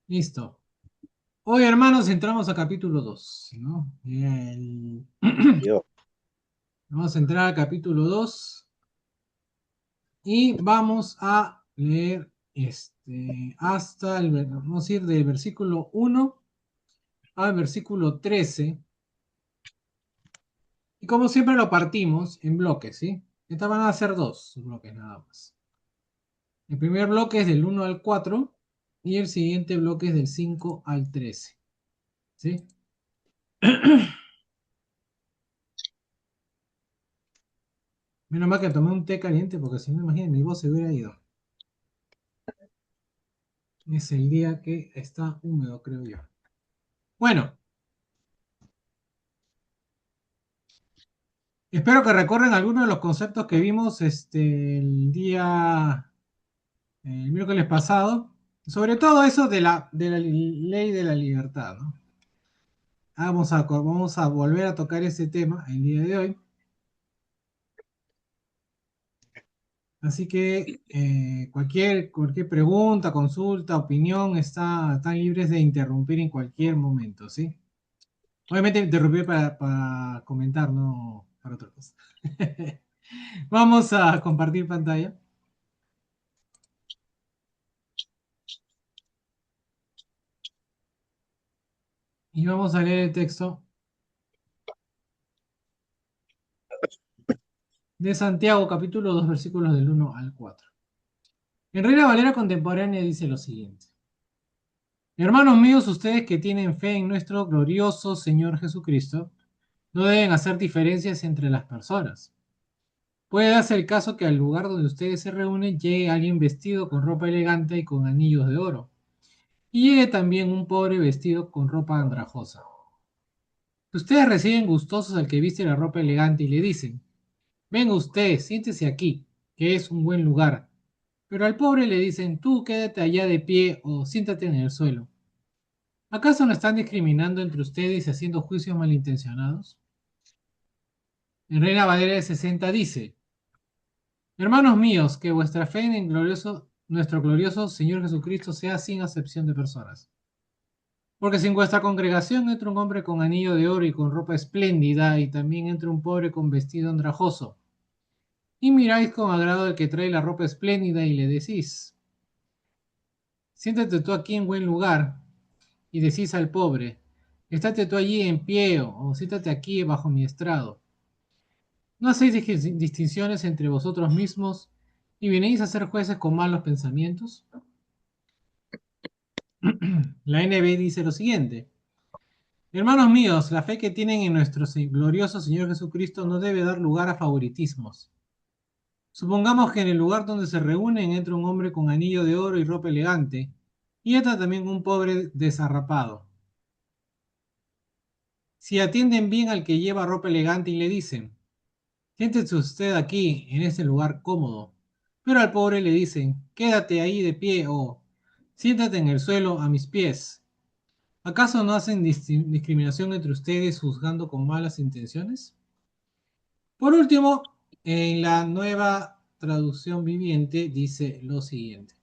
Listo. Hoy, hermanos, entramos a capítulo 2, ¿no? Yo, Vamos a entrar al capítulo 2 y vamos a leer hasta vamos a ir del versículo 1 al versículo 13. Y como siempre lo partimos en bloques, ¿sí? Estas van a ser dos bloques nada más. El primer bloque es del 1 al 4 y el siguiente bloque es del 5 al 13, ¿sí? Menos mal que tomé un té caliente porque si no, imagínate, mi voz se hubiera ido. Es el día que está húmedo, creo yo. Bueno, espero que recuerden algunos de los conceptos que vimos el miércoles pasado. Sobre todo eso de la ley de la libertad, ¿no? Vamos a volver a tocar ese tema el día de hoy. Así que cualquier pregunta, consulta, opinión, están libres de interrumpir en cualquier momento, ¿sí? Obviamente interrumpir para comentar, no para otra cosa. Vamos a compartir pantalla y vamos a leer el texto de Santiago, capítulo 2 versículos del 1 al 4. En Reina Valera contemporánea dice lo siguiente. Hermanos míos, ustedes que tienen fe en nuestro glorioso Señor Jesucristo, no deben hacer diferencias entre las personas. Puede darse el caso que al lugar donde ustedes se reúnen llegue alguien vestido con ropa elegante y con anillos de oro, y llegue también un pobre vestido con ropa andrajosa. Ustedes reciben gustosos al que viste la ropa elegante y le dicen, venga usted, siéntese aquí, que es un buen lugar. Pero al pobre le dicen, tú quédate allá de pie o siéntate en el suelo. ¿Acaso no están discriminando entre ustedes y haciendo juicios malintencionados? En Reina Valera de 60 dice, hermanos míos, que vuestra fe en el nuestro glorioso Señor Jesucristo sea sin acepción de personas. Porque si en vuestra congregación entra un hombre con anillo de oro y con ropa espléndida, y también entra un pobre con vestido andrajoso, y miráis con agrado al que trae la ropa espléndida y le decís, siéntate tú aquí en buen lugar, y decís al pobre, estate tú allí en pie o siéntate aquí bajo mi estrado. ¿No hacéis distinciones entre vosotros mismos y venís a ser jueces con malos pensamientos? La NB dice lo siguiente. Hermanos míos, la fe que tienen en nuestro glorioso Señor Jesucristo no debe dar lugar a favoritismos. Supongamos que en el lugar donde se reúnen entra un hombre con anillo de oro y ropa elegante, y entra también un pobre desarrapado. Si atienden bien al que lleva ropa elegante y le dicen, siéntese usted aquí, en este lugar cómodo, pero al pobre le dicen, quédate ahí de pie o siéntate en el suelo a mis pies. ¿Acaso no hacen discriminación entre ustedes juzgando con malas intenciones? Por último, en la nueva traducción viviente dice lo siguiente.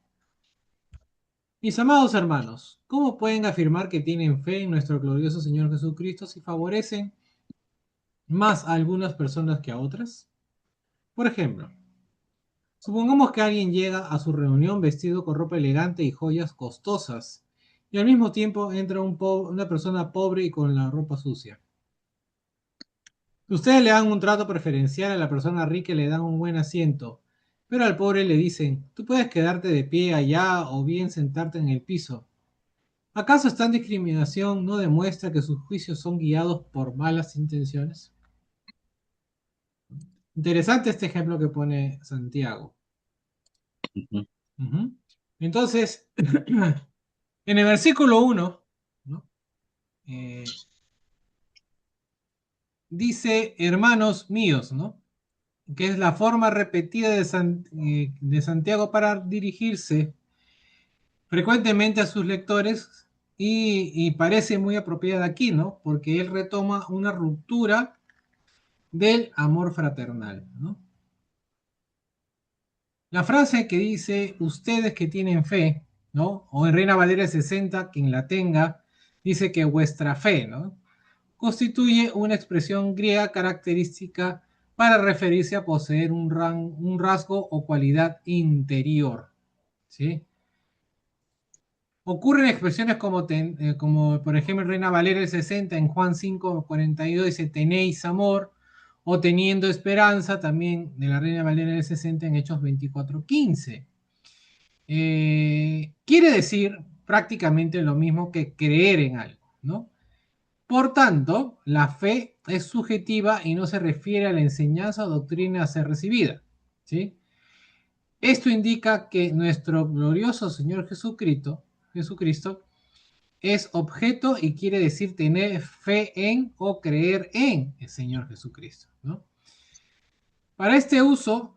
Mis amados hermanos, ¿cómo pueden afirmar que tienen fe en nuestro glorioso Señor Jesucristo si favorecen más a algunas personas que a otras? Por ejemplo, supongamos que alguien llega a su reunión vestido con ropa elegante y joyas costosas, y al mismo tiempo entra una persona pobre y con la ropa sucia. Ustedes le dan un trato preferencial a la persona rica y le dan un buen asiento, pero al pobre le dicen, tú puedes quedarte de pie allá o bien sentarte en el piso. ¿Acaso esta discriminación no demuestra que sus juicios son guiados por malas intenciones? Interesante este ejemplo que pone Santiago. ujú, Ujú. Entonces, en el versículo 1, ¿no? Eh, dice, hermanos míos, ¿no? Que es la forma repetida de Santiago para dirigirse frecuentemente a sus lectores y parece muy apropiada aquí, ¿no? Porque él retoma una ruptura del amor fraternal, ¿no? La frase que dice, ustedes que tienen fe, ¿no? O en Reina Valera 60, quien la tenga, dice que vuestra fe, ¿no? Constituye una expresión griega característica para referirse a poseer un rasgo o cualidad interior, ¿sí? Ocurren expresiones como por ejemplo en Reina Valera el 60, en Juan 5:42 dice tenéis amor, o teniendo esperanza, también de la Reina Valera del 60 en Hechos 24:15. Quiere decir prácticamente lo mismo que creer en algo, ¿no? Por tanto, la fe es subjetiva y no se refiere a la enseñanza o doctrina a ser recibida, ¿sí? Esto indica que nuestro glorioso Señor Jesucristo es objeto y quiere decir tener fe en o creer en el Señor Jesucristo, ¿no? Para este uso,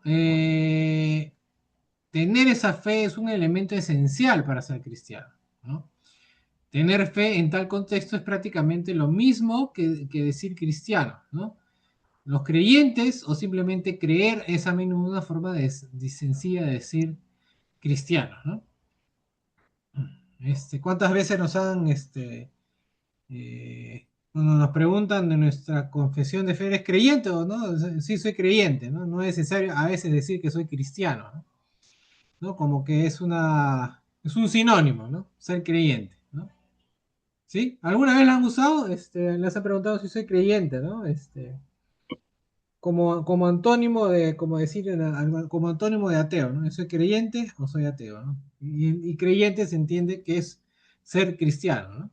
tener esa fe es un elemento esencial para ser cristiano, ¿no? Tener fe en tal contexto es prácticamente lo mismo que decir cristiano, ¿no? Los creyentes o simplemente creer es a menudo una forma sencilla de decir cristiano, ¿no? ¿Cuántas veces nos han, cuando nos preguntan de nuestra confesión de fe, ¿eres creyente o no? Sí, soy creyente, ¿no? No es necesario a veces decir que soy cristiano, ¿no? ¿No? Como que es un sinónimo, ¿no? Ser creyente, ¿no? ¿Sí? ¿Alguna vez la han usado? Les han preguntado si soy creyente, ¿no? Como antónimo de, como decir, como antónimo de ateo, ¿no? ¿Soy creyente o soy ateo, ¿no? Y creyente se entiende que es ser cristiano, ¿no?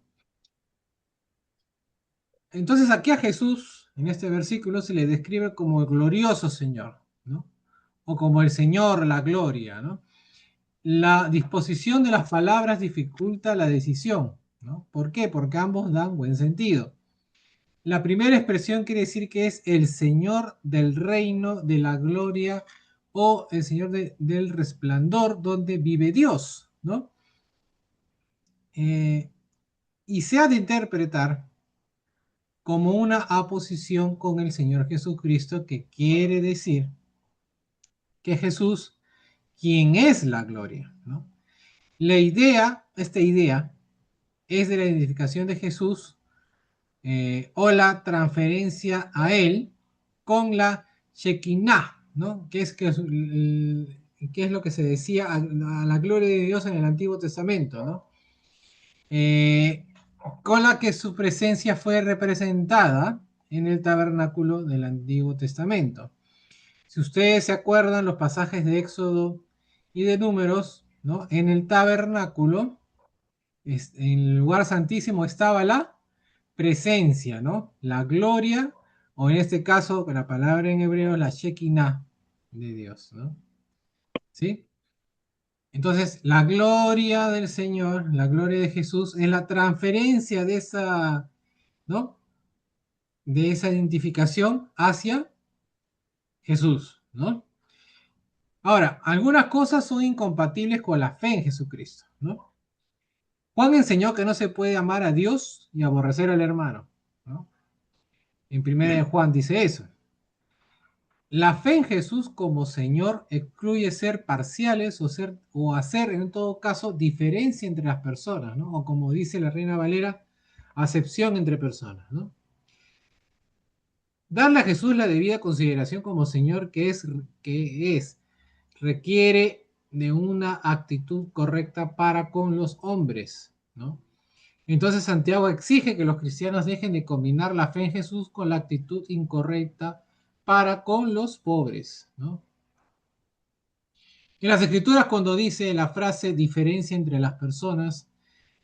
Entonces aquí a Jesús, en este versículo, se le describe como el glorioso Señor, ¿no? O como el Señor, la gloria, ¿no? La disposición de las palabras dificulta la decisión, ¿no? ¿Por qué? Porque ambos dan buen sentido. La primera expresión quiere decir que es el Señor del reino, de la gloria, o el Señor del resplandor, donde vive Dios, ¿no? Y se ha de interpretar como una aposición con el Señor Jesucristo, que quiere decir que Jesús, quien es la gloria, ¿no? Esta idea es de la identificación de Jesús, o la transferencia a él con la Shekinah, ¿no? Que es lo que se decía a la gloria de Dios en el Antiguo Testamento, ¿no? Eh, con la que su presencia fue representada en el tabernáculo del Antiguo Testamento. Si ustedes se acuerdan los pasajes de Éxodo y de Números, ¿no? En el tabernáculo, en el lugar santísimo estaba la presencia, ¿no? La gloria, o en este caso, la palabra en hebreo, la Shekinah de Dios, ¿no? ¿Sí? Entonces, la gloria del Señor, la gloria de Jesús, es la transferencia de esa, ¿no? De esa identificación hacia Jesús, ¿no? Ahora, algunas cosas son incompatibles con la fe en Jesucristo, ¿no? Juan enseñó que no se puede amar a Dios y aborrecer al hermano, ¿no? En primera de Juan dice eso. La fe en Jesús como Señor excluye ser parciales o hacer, en todo caso, diferencia entre las personas, ¿no? O como dice la Reina Valera, acepción entre personas, ¿no? Darle a Jesús la debida consideración como Señor que es requiere de una actitud correcta para con los hombres, ¿no? Entonces Santiago exige que los cristianos dejen de combinar la fe en Jesús con la actitud incorrecta para con los pobres, ¿no? En las escrituras, cuando dice la frase diferencia entre las personas,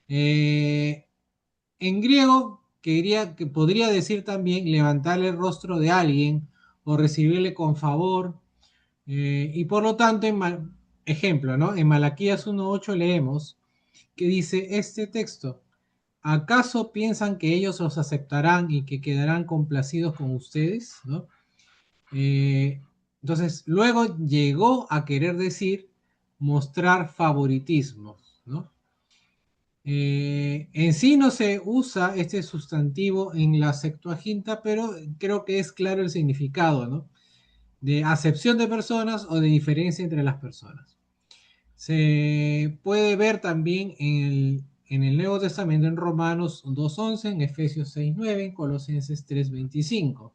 eh, en griego que podría decir también levantarle el rostro de alguien o recibirle con favor, y por lo tanto, ejemplo, ¿no? En Malaquías 1:8 leemos que dice este texto: ¿acaso piensan que ellos los aceptarán y que quedarán complacidos con ustedes? ¿No? Eh, entonces, luego llegó a querer decir mostrar favoritismo, ¿no? En sí no se usa este sustantivo en la Septuaginta, pero creo que es claro el significado, ¿no? De acepción de personas o de diferencia entre las personas. Se puede ver también en el Nuevo Testamento, en Romanos 2:11, en Efesios 6:9, en Colosenses 3:25.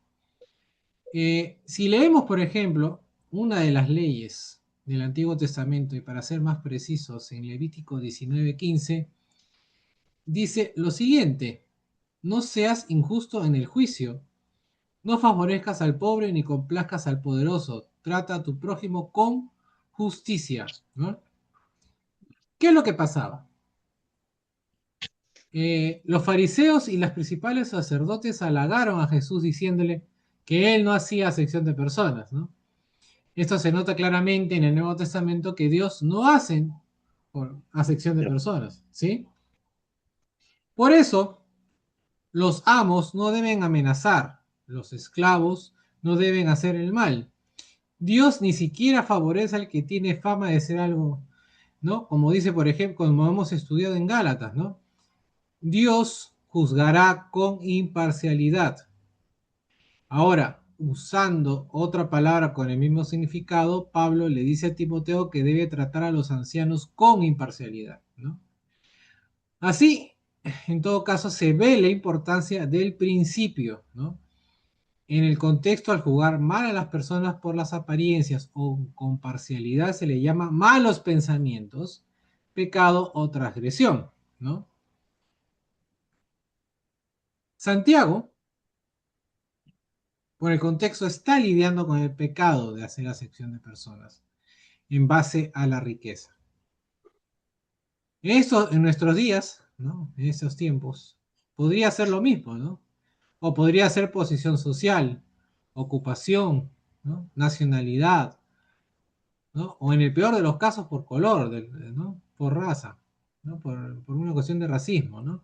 Si leemos, por ejemplo, una de las leyes del Antiguo Testamento, y para ser más precisos, en Levítico 19:15, dice lo siguiente: no seas injusto en el juicio, no favorezcas al pobre ni complazcas al poderoso, trata a tu prójimo con justicia, ¿no? ¿Qué es lo que pasaba? Los fariseos y los principales sacerdotes halagaron a Jesús diciéndole que él no hacía acepción de personas, ¿no? Esto se nota claramente en el Nuevo Testamento, que Dios no hace por acepción de Ya. personas, ¿sí? Por eso, los amos no deben amenazar, los esclavos no deben hacer el mal. Dios ni siquiera favorece al que tiene fama de ser algo, ¿no? Como dice, por ejemplo, como hemos estudiado en Gálatas, ¿no? Dios juzgará con imparcialidad. Ahora, usando otra palabra con el mismo significado, Pablo le dice a Timoteo que debe tratar a los ancianos con imparcialidad, ¿no? Así, en todo caso, se ve la importancia del principio, ¿no? En el contexto, al jugar mal a las personas por las apariencias o con parcialidad, se le llama malos pensamientos, pecado o transgresión, ¿no? Santiago, por el contexto, está lidiando con el pecado de hacer acepción de personas en base a la riqueza. Eso en nuestros días, ¿no? En esos tiempos, podría ser lo mismo, ¿no? O podría ser posición social, ocupación, ¿no? Nacionalidad, ¿no? O en el peor de los casos por color, ¿no? Por raza, ¿no? Por una cuestión de racismo, ¿no?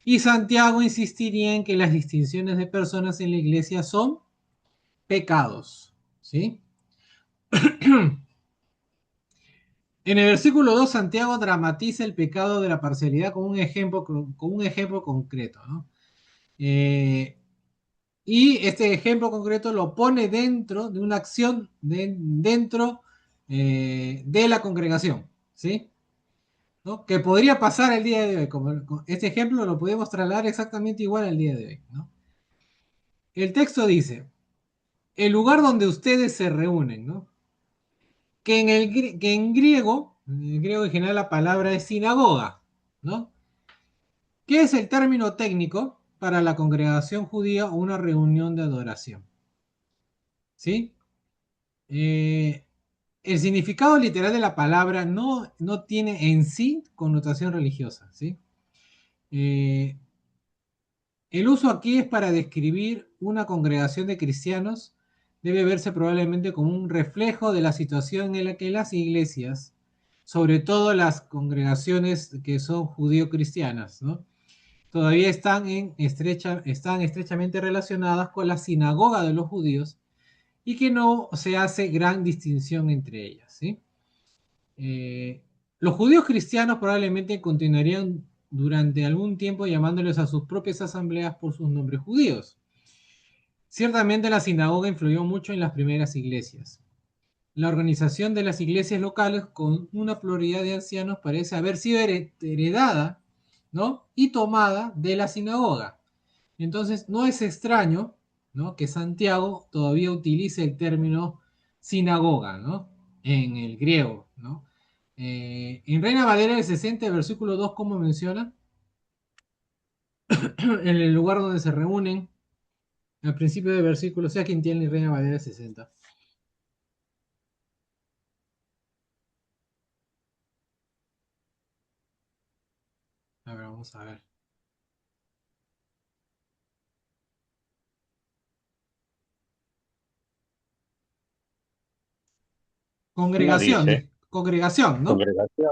Y Santiago insistiría en que las distinciones de personas en la iglesia son pecados, ¿sí? En el versículo 2, Santiago dramatiza el pecado de la parcialidad con un ejemplo concreto, ¿no? Y este ejemplo concreto lo pone dentro de una acción dentro de la congregación, ¿sí? ¿No? Que podría pasar el día de hoy. Este ejemplo lo podemos trasladar exactamente igual al día de hoy, ¿no? El texto dice, el lugar donde ustedes se reúnen, ¿no? En el griego original la palabra es sinagoga, ¿no? ¿Qué es el término técnico para la congregación judía o una reunión de adoración? ¿Sí? Eh, el significado literal de la palabra no tiene en sí connotación religiosa, ¿sí? Eh, el uso aquí es para describir una congregación de cristianos. Debe verse probablemente como un reflejo de la situación en la que las iglesias, sobre todo las congregaciones que son judío-cristianas, ¿no? Todavía están estrechamente relacionadas con la sinagoga de los judíos y que no se hace gran distinción entre ellas, ¿sí? Eh, los judíos cristianos probablemente continuarían durante algún tiempo llamándoles a sus propias asambleas por sus nombres judíos. Ciertamente la sinagoga influyó mucho en las primeras iglesias. La organización de las iglesias locales con una pluralidad de ancianos parece haber sido heredada, ¿no? Y tomada de la sinagoga. Entonces no es extraño, ¿no? Que Santiago todavía utilice el término sinagoga, ¿no? En el griego, ¿no? En Reina Valera del 60, versículo 2, ¿cómo menciona? En el lugar donde se reúnen, al principio del versículo, sea quien tiene Reina Valera del 60. A ver, vamos a ver. No dice Congregación, ¿no? congregación.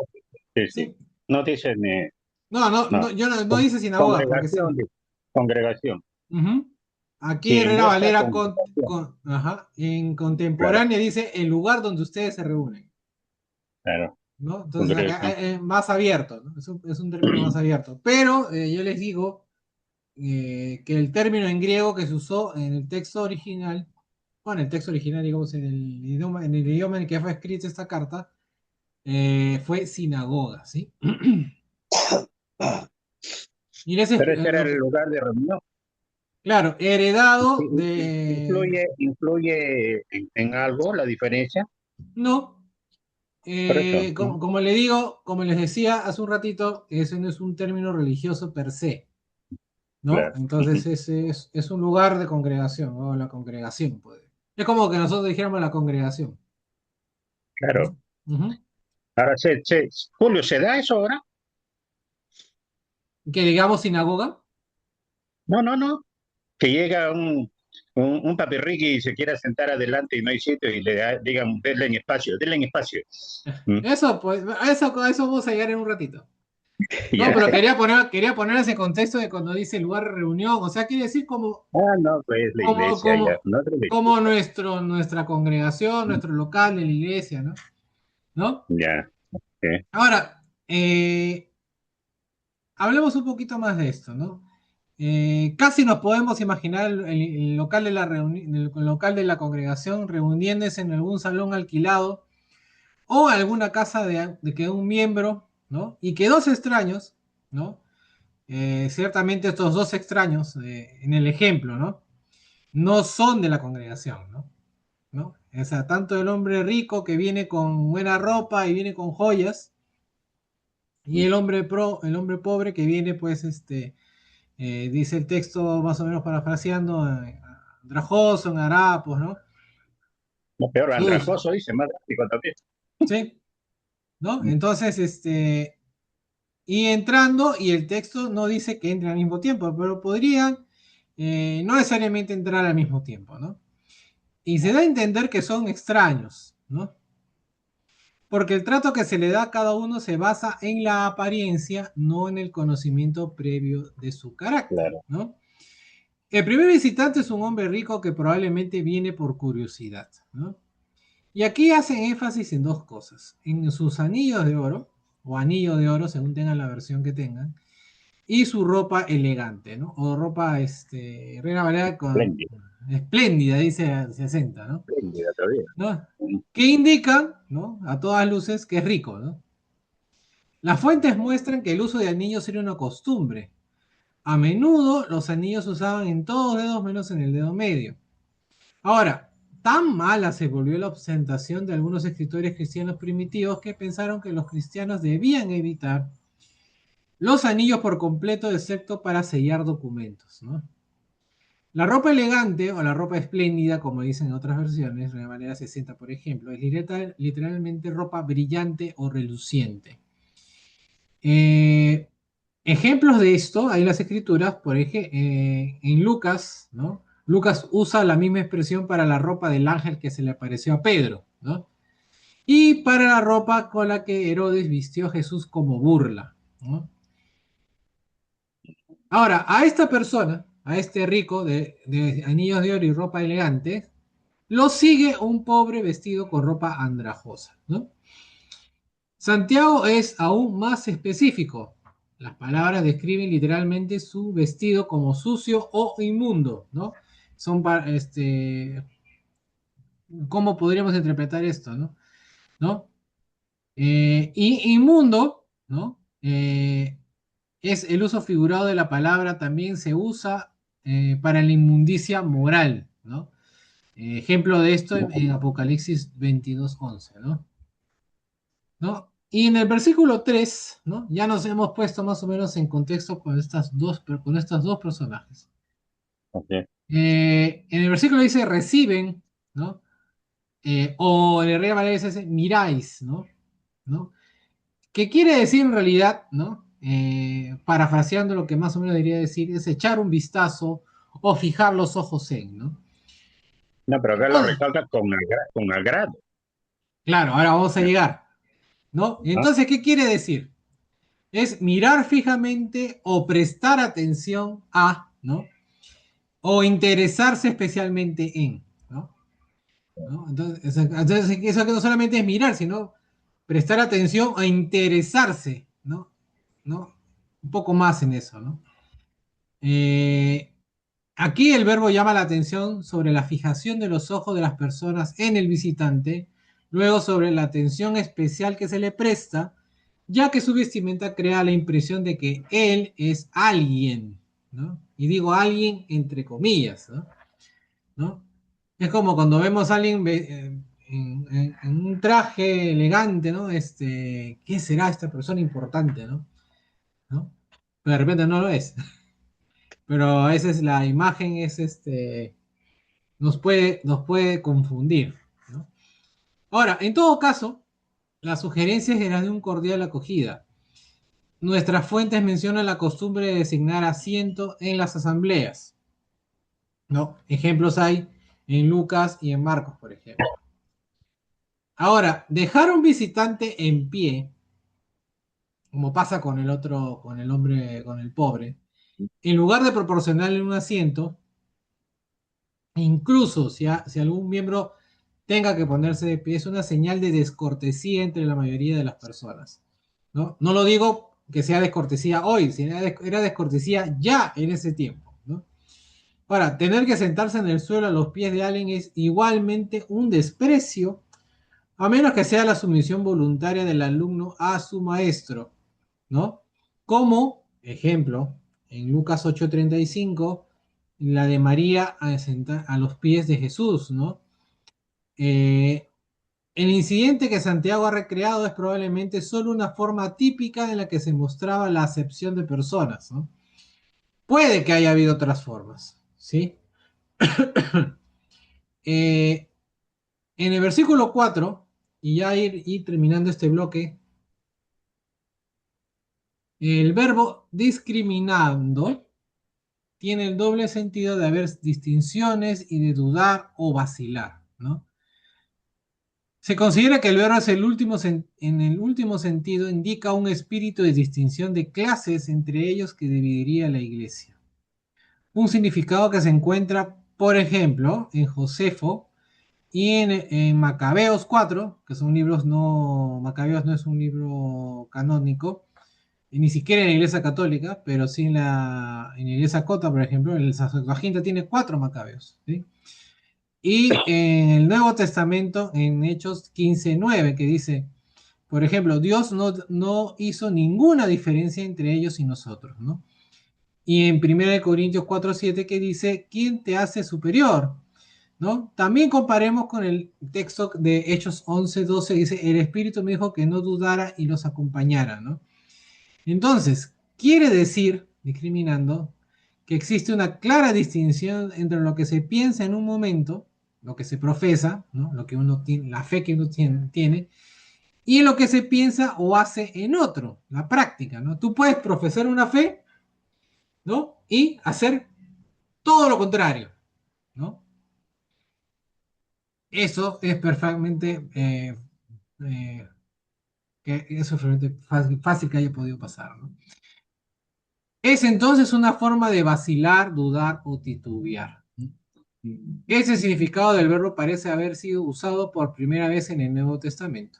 Sí, sí. Sí. No dice ni. No, no, No. no, yo no dice sinagoga, porque sí. Congregación, dice. Congregación. Ujú. Aquí Sí, en Herrera vuestra Valera congregación. ajá, en Claro, contemporánea dice el lugar donde ustedes se reúnen, claro. ¿no? Entonces acá Congregación. es más abierto, ¿no? Es un término más abierto. Pero yo les digo que el término en griego que se usó en el texto original, bueno, el texto original, digamos, en el idioma en el que fue escrita esta carta, fue sinagoga, ¿sí? Y ese es Pero ese era lo el que, lugar de reunión. claro, heredado de, Influye en algo la diferencia. no, Por eso, como, como le digo, como les decía hace un ratito, ese no es un término religioso per se, ¿no? claro. Entonces ese es un lugar de congregación, o la congregación, pues. Es como que nosotros dijéramos la congregación, Claro. ¿no? Ujú. Ahora, Julio, ¿se da eso ahora? Que digamos sinagoga. No, no, no. Que llega un papirriqui y se quiera sentar adelante y no hay sitio y digan, denle en espacio, denle en espacio. ¿Mm? Eso, pues, a eso vamos a llegar en un ratito. No, Ya. pero quería poner ese contexto de cuando dice lugar de reunión, o sea, quiere decir Ah, no, pues la como, iglesia ya, como, no otra como iglesia. nuestra congregación, nuestro local de la iglesia, ¿no? ¿No? Ya, Ahora, hablemos un poquito más de esto, ¿no? Casi nos podemos imaginar el local de la el local de la congregación reuniéndose en algún salón alquilado o alguna casa de que un miembro, ¿no? Y que dos extraños, ¿no? Ciertamente estos dos extraños, en el ejemplo, ¿no? No son de la congregación, ¿no? ¿No? O sea, tanto el hombre rico que viene con buena ropa y viene con joyas, y el hombre pobre que viene, pues, dice el texto más o menos parafraseando, andrajoso, en harapos, ¿no? no, peor, Sus, andrajoso dice, más drástico también. ¿sí? ¿No? Entonces, y entrando, y el texto no dice que entren al mismo tiempo, pero podrían no necesariamente entrar al mismo tiempo, ¿no? Y se da a entender que son extraños, ¿no? Porque el trato que se le da a cada uno se basa en la apariencia, no en el conocimiento previo de su carácter, Claro, ¿no? El primer visitante es un hombre rico que probablemente viene por curiosidad, ¿no? Y aquí hacen énfasis en dos cosas, en sus anillos de oro, o anillo de oro, según tengan la versión que tengan, y su ropa elegante, ¿no? O ropa, Reina Valera con espléndida, espléndida, dice 60, ¿no? espléndida todavía. ¿No? Que indican, ¿no? A todas luces que es rico, ¿no? Las fuentes muestran que el uso de anillos era una costumbre. A menudo los anillos se usaban en todos los dedos menos en el dedo medio. Ahora, tan mala se volvió la ostentación de algunos escritores cristianos primitivos que pensaron que los cristianos debían evitar los anillos por completo, excepto para sellar documentos, ¿no? La ropa elegante o la ropa espléndida, como dicen en otras versiones, de manera 60, por ejemplo, es literalmente ropa brillante o reluciente. Eh, Ejemplos de esto hay en las escrituras, por ejemplo, en Lucas, ¿no? Lucas usa la misma expresión para la ropa del ángel que se le apareció a Pedro, ¿no? Y para la ropa con la que Herodes vistió a Jesús como burla, ¿no? Ahora, a esta persona, a este rico de anillos de oro y ropa elegante, lo sigue un pobre vestido con ropa andrajosa, ¿no? Santiago es aún más específico. Las palabras describen literalmente su vestido como sucio o inmundo, ¿no? Son para, ¿cómo podríamos interpretar esto, no? ¿No? Y inmundo, ¿no? Es el uso figurado de la palabra, también se usa para la inmundicia moral, ¿no? Ejemplo de esto en Apocalipsis 22:11, ¿no? ¿No? Y en el versículo 3, ¿no? Ya nos hemos puesto más o menos en contexto con estos dos personajes. Ok. En el versículo dice reciben, ¿no? O en el Reina Valera dice miráis, ¿no? ¿No? ¿Qué quiere decir en realidad, ¿no? Parafraseando lo que más o menos debería decir, es echar un vistazo o fijar los ojos en, ¿no? No, pero acá lo Entonces, recalca con agrado. claro, ahora vamos a llegar, ¿no? ¿No? Entonces, ¿qué quiere decir? Es mirar fijamente o prestar atención a, ¿no? O interesarse especialmente en, ¿no? ¿No? Entonces, eso que no solamente es mirar, sino prestar atención o interesarse, ¿no? ¿No? Un poco más en eso, ¿no? Eh, Aquí el verbo llama la atención sobre la fijación de los ojos de las personas en el visitante, Luego, sobre la atención especial que se le presta, ya que su vestimenta crea la impresión de que él es alguien, ¿no? Y digo alguien entre comillas, ¿no? ¿No? Es como cuando vemos a alguien en un traje elegante, ¿no? ¿Qué será esta persona importante, ¿no? ¿No? Pero de repente no lo es. Pero esa es la imagen, nos puede confundir, ¿no? Ahora, en todo caso, la sugerencia era de un cordial acogida. Nuestras fuentes mencionan la costumbre de designar asiento en las asambleas, ¿no? Ejemplos hay en Lucas y en Marcos, por ejemplo. Ahora, dejar a un visitante en pie, como pasa con el otro, con el hombre, con el pobre, en lugar de proporcionarle un asiento, incluso si algún miembro tenga que ponerse de pie, es una señal de descortesía entre la mayoría de las personas, ¿no? No lo digo que sea descortesía hoy, sino era descortesía ya en ese tiempo, ¿no? Ahora, tener que sentarse en el suelo a los pies de alguien es igualmente un desprecio, a menos que sea la sumisión voluntaria del alumno a su maestro, ¿no? Como ejemplo, en Lucas 8:35, la de María a los pies de Jesús, ¿no? Eh, el incidente que Santiago ha recreado es probablemente solo una forma típica en la que se mostraba la acepción de personas, ¿no? Puede que haya habido otras formas, ¿sí? Eh, en el versículo 4, y ya ir terminando este bloque, el verbo discriminando tiene el doble sentido de haber distinciones y de dudar o vacilar, ¿no? Se considera que el verbo es en el último sentido indica un espíritu de distinción de clases entre ellos que dividiría la iglesia. Un significado que se encuentra, por ejemplo, en Josefo y en Macabeos 4, que son libros no, Macabeos no es un libro canónico, y ni siquiera en la iglesia católica, pero sí en la iglesia cota, por ejemplo, el Septuaginta tiene 4 Macabeos, ¿sí? Y en el Nuevo Testamento, en Hechos 15:9, que dice, por ejemplo, Dios no hizo ninguna diferencia entre ellos y nosotros, ¿no? Y en 1 Corintios 4:7 que dice, ¿quién te hace superior? ¿No? También comparemos con el texto de Hechos 11:12, dice, el Espíritu me dijo que no dudara y los acompañara, ¿no? Entonces, quiere decir, discriminando, que existe una clara distinción entre lo que se piensa en un momento, lo que se profesa, ¿no? Lo que uno tiene, la fe que uno tiene, y lo que se piensa o hace en otro, la práctica, ¿no? Tú puedes profesar una fe, ¿no? Y hacer todo lo contrario, ¿no? Eso es perfectamente, eh, eso es realmente fácil, fácil que haya podido pasar, ¿no? Es entonces una forma de vacilar, dudar o titubear. Ese significado del verbo parece haber sido usado por primera vez en el Nuevo Testamento.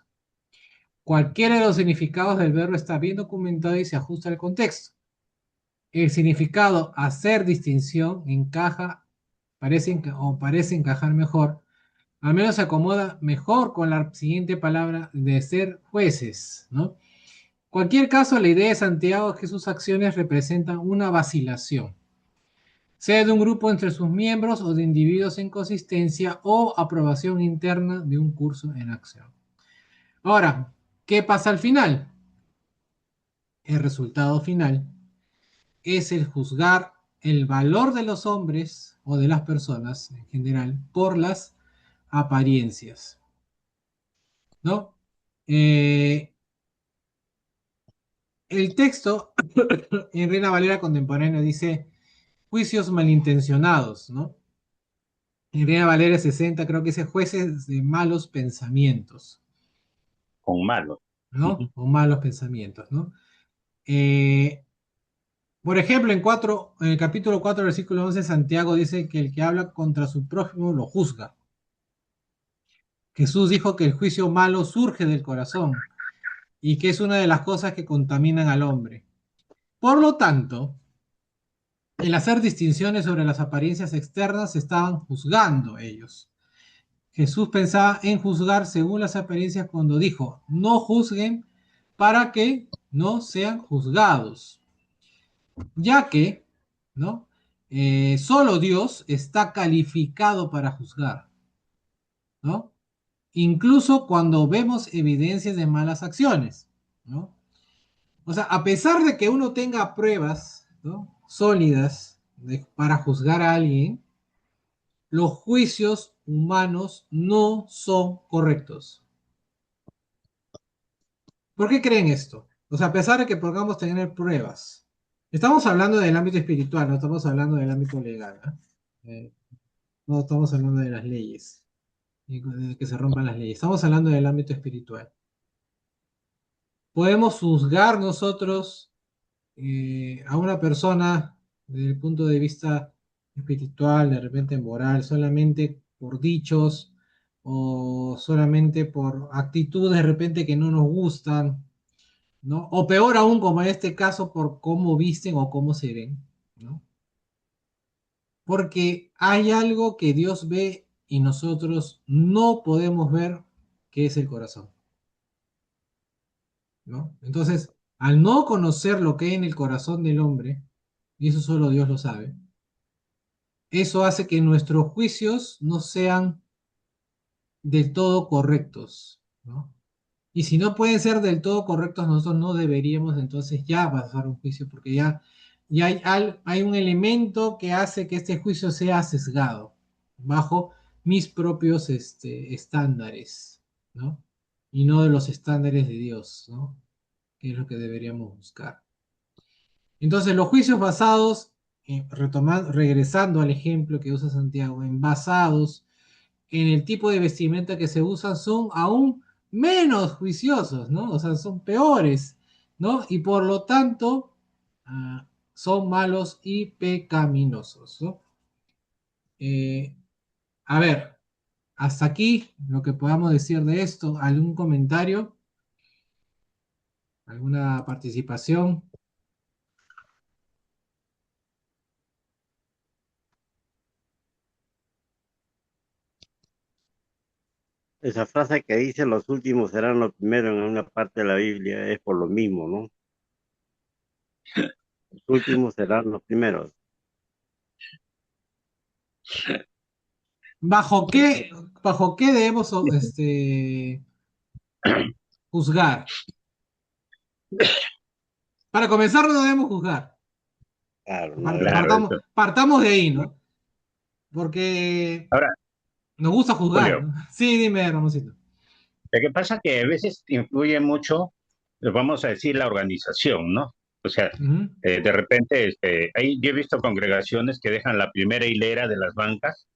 Cualquiera de los significados del verbo está bien documentado y se ajusta al contexto. El significado hacer distinción encaja, parece encajar mejor, al menos se acomoda mejor con la siguiente palabra de ser jueces, ¿no? Cualquier caso, la idea de Santiago es que sus acciones representan una vacilación, sea de un grupo entre sus miembros o de individuos en consistencia o aprobación interna de un curso en acción. Ahora, ¿qué pasa al final? El resultado final es el juzgar el valor de los hombres o de las personas en general por las apariencias, ¿no? Eh, el texto en Reina Valera contemporánea dice juicios malintencionados, ¿no? En Reina Valera 60 creo que dice jueces de malos pensamientos, con malo. ¿no? Ujú. O malos pensamientos, ¿no? Eh, por ejemplo, en el capítulo 4, versículo 11, Santiago dice que el que habla contra su prójimo lo juzga. Jesús dijo que el juicio malo surge del corazón y que es una de las cosas que contaminan al hombre. Por lo tanto, el hacer distinciones sobre las apariencias externas se estaban juzgando ellos. Jesús pensaba en juzgar según las apariencias cuando dijo, no juzguen para que no sean juzgados, ya que, ¿no? Solo Dios está calificado para juzgar, ¿no? Incluso cuando vemos evidencias de malas acciones, ¿no? O sea, a pesar de que uno tenga pruebas, ¿no?, sólidas para juzgar a alguien, los juicios humanos no son correctos. ¿Por qué creen esto? O sea, a pesar de que podamos tener pruebas, estamos hablando del ámbito espiritual, no estamos hablando del ámbito legal, ¿eh? No estamos hablando de las leyes, y de que se rompan las leyes, estamos hablando del ámbito espiritual. Podemos juzgar nosotros a una persona desde el punto de vista espiritual, de repente moral, solamente por dichos o solamente por actitudes de repente que no nos gustan, ¿no? O peor aún, como en este caso, por cómo visten o cómo se ven, ¿no? Porque hay algo que Dios ve y nosotros no podemos ver, que es el corazón, ¿no? Entonces, al no conocer lo que hay en el corazón del hombre, y eso solo Dios lo sabe, eso hace que nuestros juicios no sean del todo correctos, ¿no? Y si no pueden ser del todo correctos, nosotros no deberíamos entonces ya pasar un juicio, porque ya hay un elemento que hace que este juicio sea sesgado, bajo mis propios estándares, ¿no? Y no de los estándares de Dios, ¿no? Que es lo que deberíamos buscar. Entonces, los juicios basados, regresando al ejemplo que usa Santiago, en basados en el tipo de vestimenta que se usan, son aún menos juiciosos, ¿no? O sea, son peores, ¿no? Y por lo tanto, son malos y pecaminosos, ¿no? Eh, a ver, hasta aquí lo que podamos decir de esto. ¿Algún comentario? ¿Alguna participación? Esa frase que dice los últimos serán los primeros en una parte de la Biblia es por lo mismo, ¿no? Los últimos serán los primeros. ¿Bajo qué, bajo qué debemos juzgar? Para comenzar, no debemos juzgar. Claro, no debemos. Claro, eso. Partamos de ahí, ¿no? Porque Ahora, nos gusta juzgar, Julio, ¿no? Sí, dime, Ramoncito. lo que pasa que a veces influye mucho, vamos a decir, la organización, ¿no? O sea, Ujú, de repente, yo he visto congregaciones que dejan la primera hilera de las bancas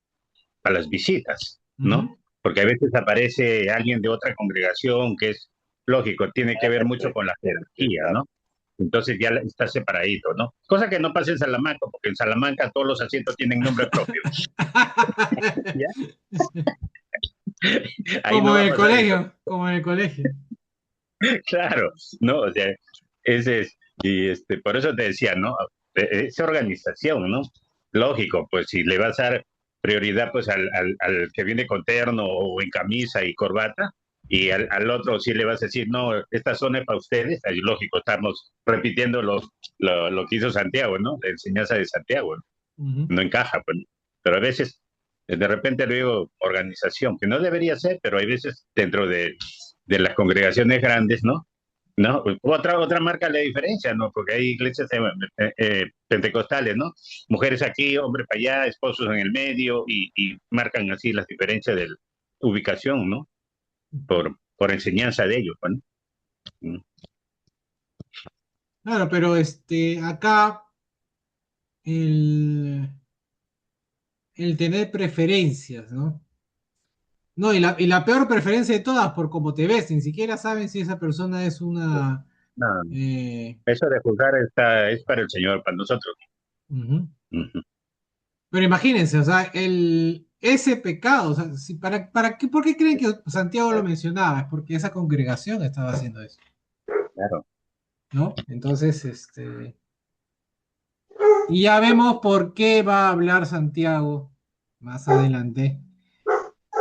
para las visitas, ¿no? ujú. Porque a veces aparece alguien de otra congregación que es lógico, tiene que ver mucho con la jerarquía, ¿no? Entonces ya está separadito, ¿no? Cosa que no pasa en Salamanca, porque en Salamanca todos los asientos tienen nombre propio. ¿Ya? Ahí no Como va en a el pasar eso. colegio, como en el colegio. Claro, no, o sea, ese es, y por eso te decía, ¿no? Esa organización, ¿no? Lógico, pues si le vas a dar prioridad pues al que viene con terno o en camisa y corbata, y al otro sí le vas a decir, no, esta zona es para ustedes, ahí lógico, estamos repitiendo lo que hizo Santiago, ¿no? La enseñanza de Santiago, ¿no? Ujú. No encaja, pues. Pero a veces, de repente luego organización, que no debería ser, pero hay veces dentro de las congregaciones grandes, ¿no? ¿No? Otra marca la diferencia, ¿no? Porque hay iglesias pentecostales, ¿no? Mujeres aquí, hombres para allá, esposos en el medio, y marcan así las diferencias de ubicación, ¿no? Por enseñanza de ellos, ¿no? Mm. Claro, pero acá el tener preferencias, ¿no? No, y la peor preferencia de todas, por cómo te ves, ni siquiera saben si esa persona es una. No, eh, eso de juzgar es para el Señor, para nosotros. Ujú. Ujú. Pero imagínense, o sea, ese pecado, o sea, ¿por qué creen que Santiago lo mencionaba? Es porque esa congregación estaba haciendo eso, Claro. ¿no? Entonces, y ya vemos por qué va a hablar Santiago más adelante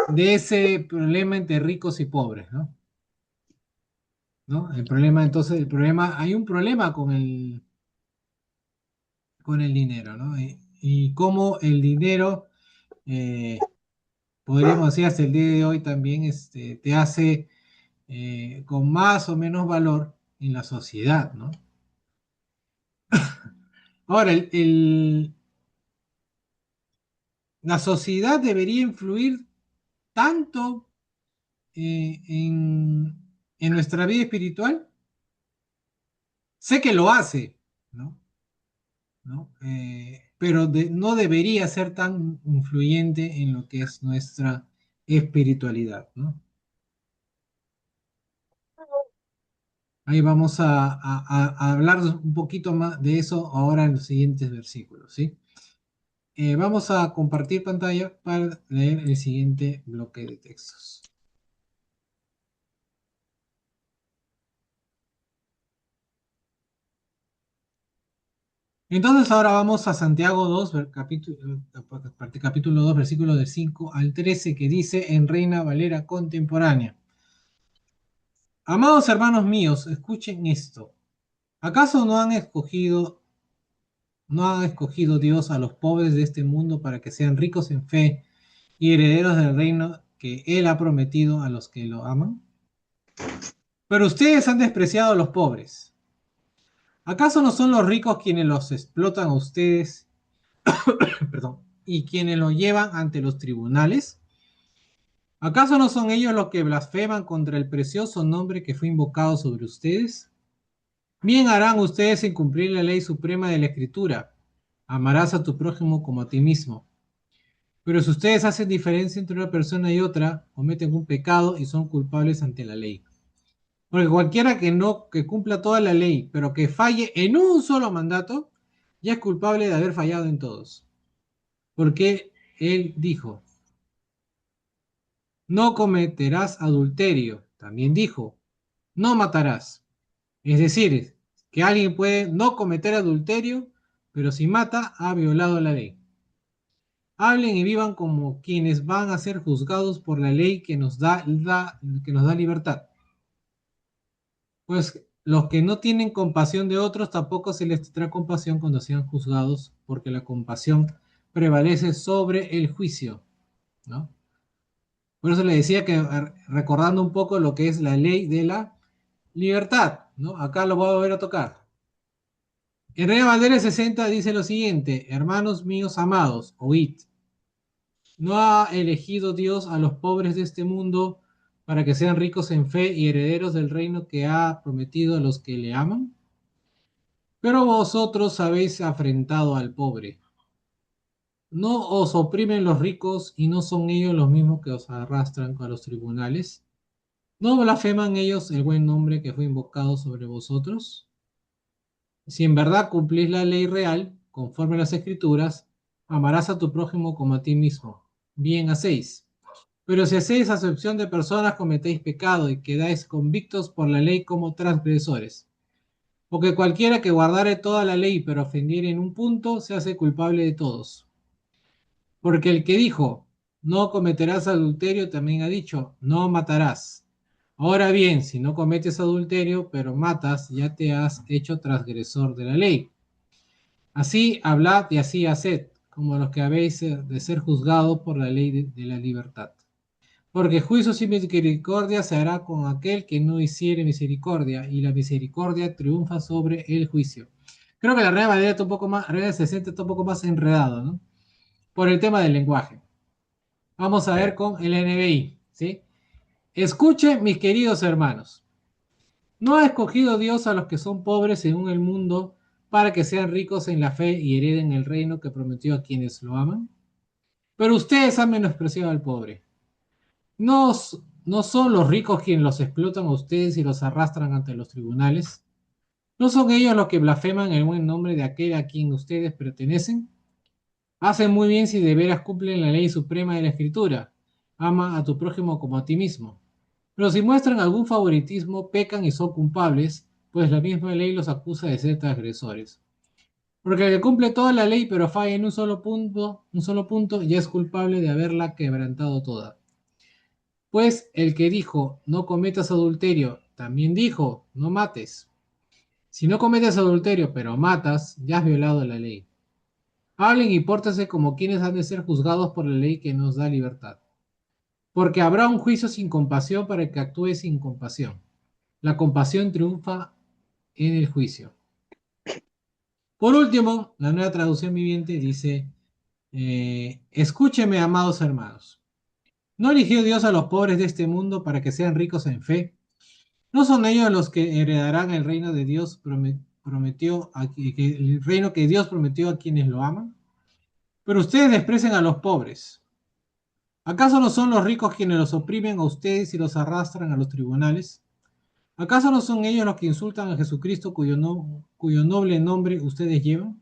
de ese problema entre ricos y pobres, ¿no? ¿No? El problema, entonces, hay un problema con el dinero, ¿no? Y cómo el dinero, podríamos decir hasta el día de hoy también, te hace con más o menos valor en la sociedad, ¿no? Ahora, la sociedad debería influir tanto en nuestra vida espiritual. Sé que lo hace, ¿no? ¿No? Pero no debería ser tan influyente en lo que es nuestra espiritualidad, ¿no? Ahí vamos a hablar un poquito más de eso ahora en los siguientes versículos, ¿sí? Vamos a compartir pantalla para leer el siguiente bloque de textos. Entonces ahora vamos a Santiago 2, capítulo 2, versículos del 5 al 13, que dice en Reina Valera contemporánea: Amados hermanos míos, escuchen esto. ¿Acaso no han escogido Dios a los pobres de este mundo para que sean ricos en fe y herederos del reino que Él ha prometido a los que lo aman? Pero ustedes han despreciado a los pobres. ¿Acaso no son los ricos quienes los explotan a ustedes, perdón, y quienes los llevan ante los tribunales? ¿Acaso no son ellos los que blasfeman contra el precioso nombre que fue invocado sobre ustedes? Bien harán ustedes en cumplir la ley suprema de la Escritura: amarás a tu prójimo como a ti mismo. Pero si ustedes hacen diferencia entre una persona y otra, cometen un pecado y son culpables ante la ley. Porque cualquiera que cumpla toda la ley, pero que falle en un solo mandato, ya es culpable de haber fallado en todos. Porque él dijo: no cometerás adulterio. También dijo: no matarás. Es decir, que alguien puede no cometer adulterio, pero si mata, ha violado la ley. Hablen y vivan como quienes van a ser juzgados por la ley que nos da libertad. Pues los que no tienen compasión de otros, tampoco se les tendrá compasión cuando sean juzgados, porque la compasión prevalece sobre el juicio, ¿no? Por eso le decía que, recordando un poco lo que es la ley de la libertad, ¿no? Acá lo voy a volver a tocar. En Reina Valera 60 dice lo siguiente: hermanos míos amados, oíd. ¿No ha elegido Dios a los pobres de este mundo para que sean ricos en fe y herederos del reino que ha prometido a los que le aman? Pero vosotros habéis afrentado al pobre. ¿No os oprimen los ricos y no son ellos los mismos que os arrastran a los tribunales? ¿No blasfeman ellos el buen nombre que fue invocado sobre vosotros? Si en verdad cumplís la ley real, conforme a las escrituras, amarás a tu prójimo como a ti mismo. Bien hacéis. Pero si hacéis acepción de personas, cometéis pecado y quedáis convictos por la ley como transgresores. Porque cualquiera que guardare toda la ley pero ofendiere en un punto, se hace culpable de todos. Porque el que dijo: no cometerás adulterio, también ha dicho: no matarás. Ahora bien, si no cometes adulterio, pero matas, ya te has hecho transgresor de la ley. Así hablad y así haced, como los que habéis de ser juzgados por la ley de la libertad. Porque juicio sin misericordia se hará con aquel que no hiciere misericordia, y la misericordia triunfa sobre el juicio. Creo que la Real Valera está un poco más, Real 60 está un poco más enredado, ¿no? Por el tema del lenguaje. Vamos a ver con el NBI, ¿sí? Escuchen, mis queridos hermanos. ¿No ha escogido Dios a los que son pobres según el mundo para que sean ricos en la fe y hereden el reino que prometió a quienes lo aman? Pero ustedes han menospreciado al pobre. ¿No, no son los ricos quienes los explotan a ustedes y los arrastran ante los tribunales? ¿No son ellos los que blasfeman el buen nombre de aquel a quien ustedes pertenecen? Hacen muy bien si de veras cumplen la ley suprema de la Escritura: ama a tu prójimo como a ti mismo. Pero si muestran algún favoritismo, pecan y son culpables, pues la misma ley los acusa de ser transgresores. Porque el que cumple toda la ley pero falla en un solo punto, ya es culpable de haberla quebrantado toda. Pues el que dijo, no cometas adulterio, también dijo, no mates. Si no cometes adulterio, pero matas, ya has violado la ley. Hablen y pórtense como quienes han de ser juzgados por la ley que nos da libertad. Porque habrá un juicio sin compasión para el que actúe sin compasión. La compasión triunfa en el juicio. Por último, la nueva traducción viviente dice, escúcheme, amados hermanos. ¿No eligió Dios a los pobres de este mundo para que sean ricos en fe? ¿No son ellos los que heredarán el reino de Dios prometió el reino que Dios prometió a quienes lo aman? Pero ustedes desprecian a los pobres. ¿Acaso no son los ricos quienes los oprimen a ustedes y los arrastran a los tribunales? ¿Acaso no son ellos los que insultan a Jesucristo cuyo noble nombre ustedes llevan?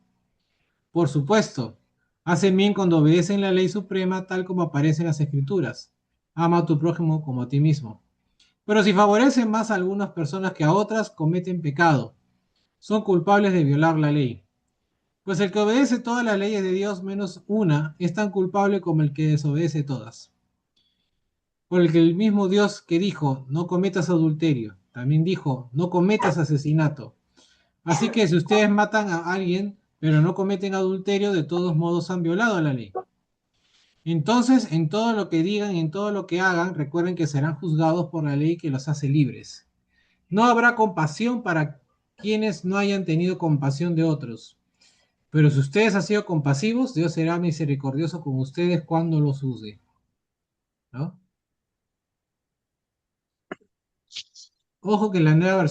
Por supuesto, hacen bien cuando obedecen la ley suprema tal como aparece en las Escrituras. Ama a tu prójimo como a ti mismo. Pero si favorecen más a algunas personas que a otras, cometen pecado. Son culpables de violar la ley. Pues el que obedece todas las leyes de Dios menos una es tan culpable como el que desobedece todas. Por el que el mismo Dios que dijo, no cometas adulterio, también dijo, no cometas asesinato. Así que si ustedes matan a alguien, pero no cometen adulterio, de todos modos han violado la ley. Entonces, en todo lo que digan y en todo lo que hagan, recuerden que serán juzgados por la ley que los hace libres. No habrá compasión para quienes no hayan tenido compasión de otros. Pero si ustedes han sido compasivos, Dios será misericordioso con ustedes cuando los use. ¿No? Ojo que la nueva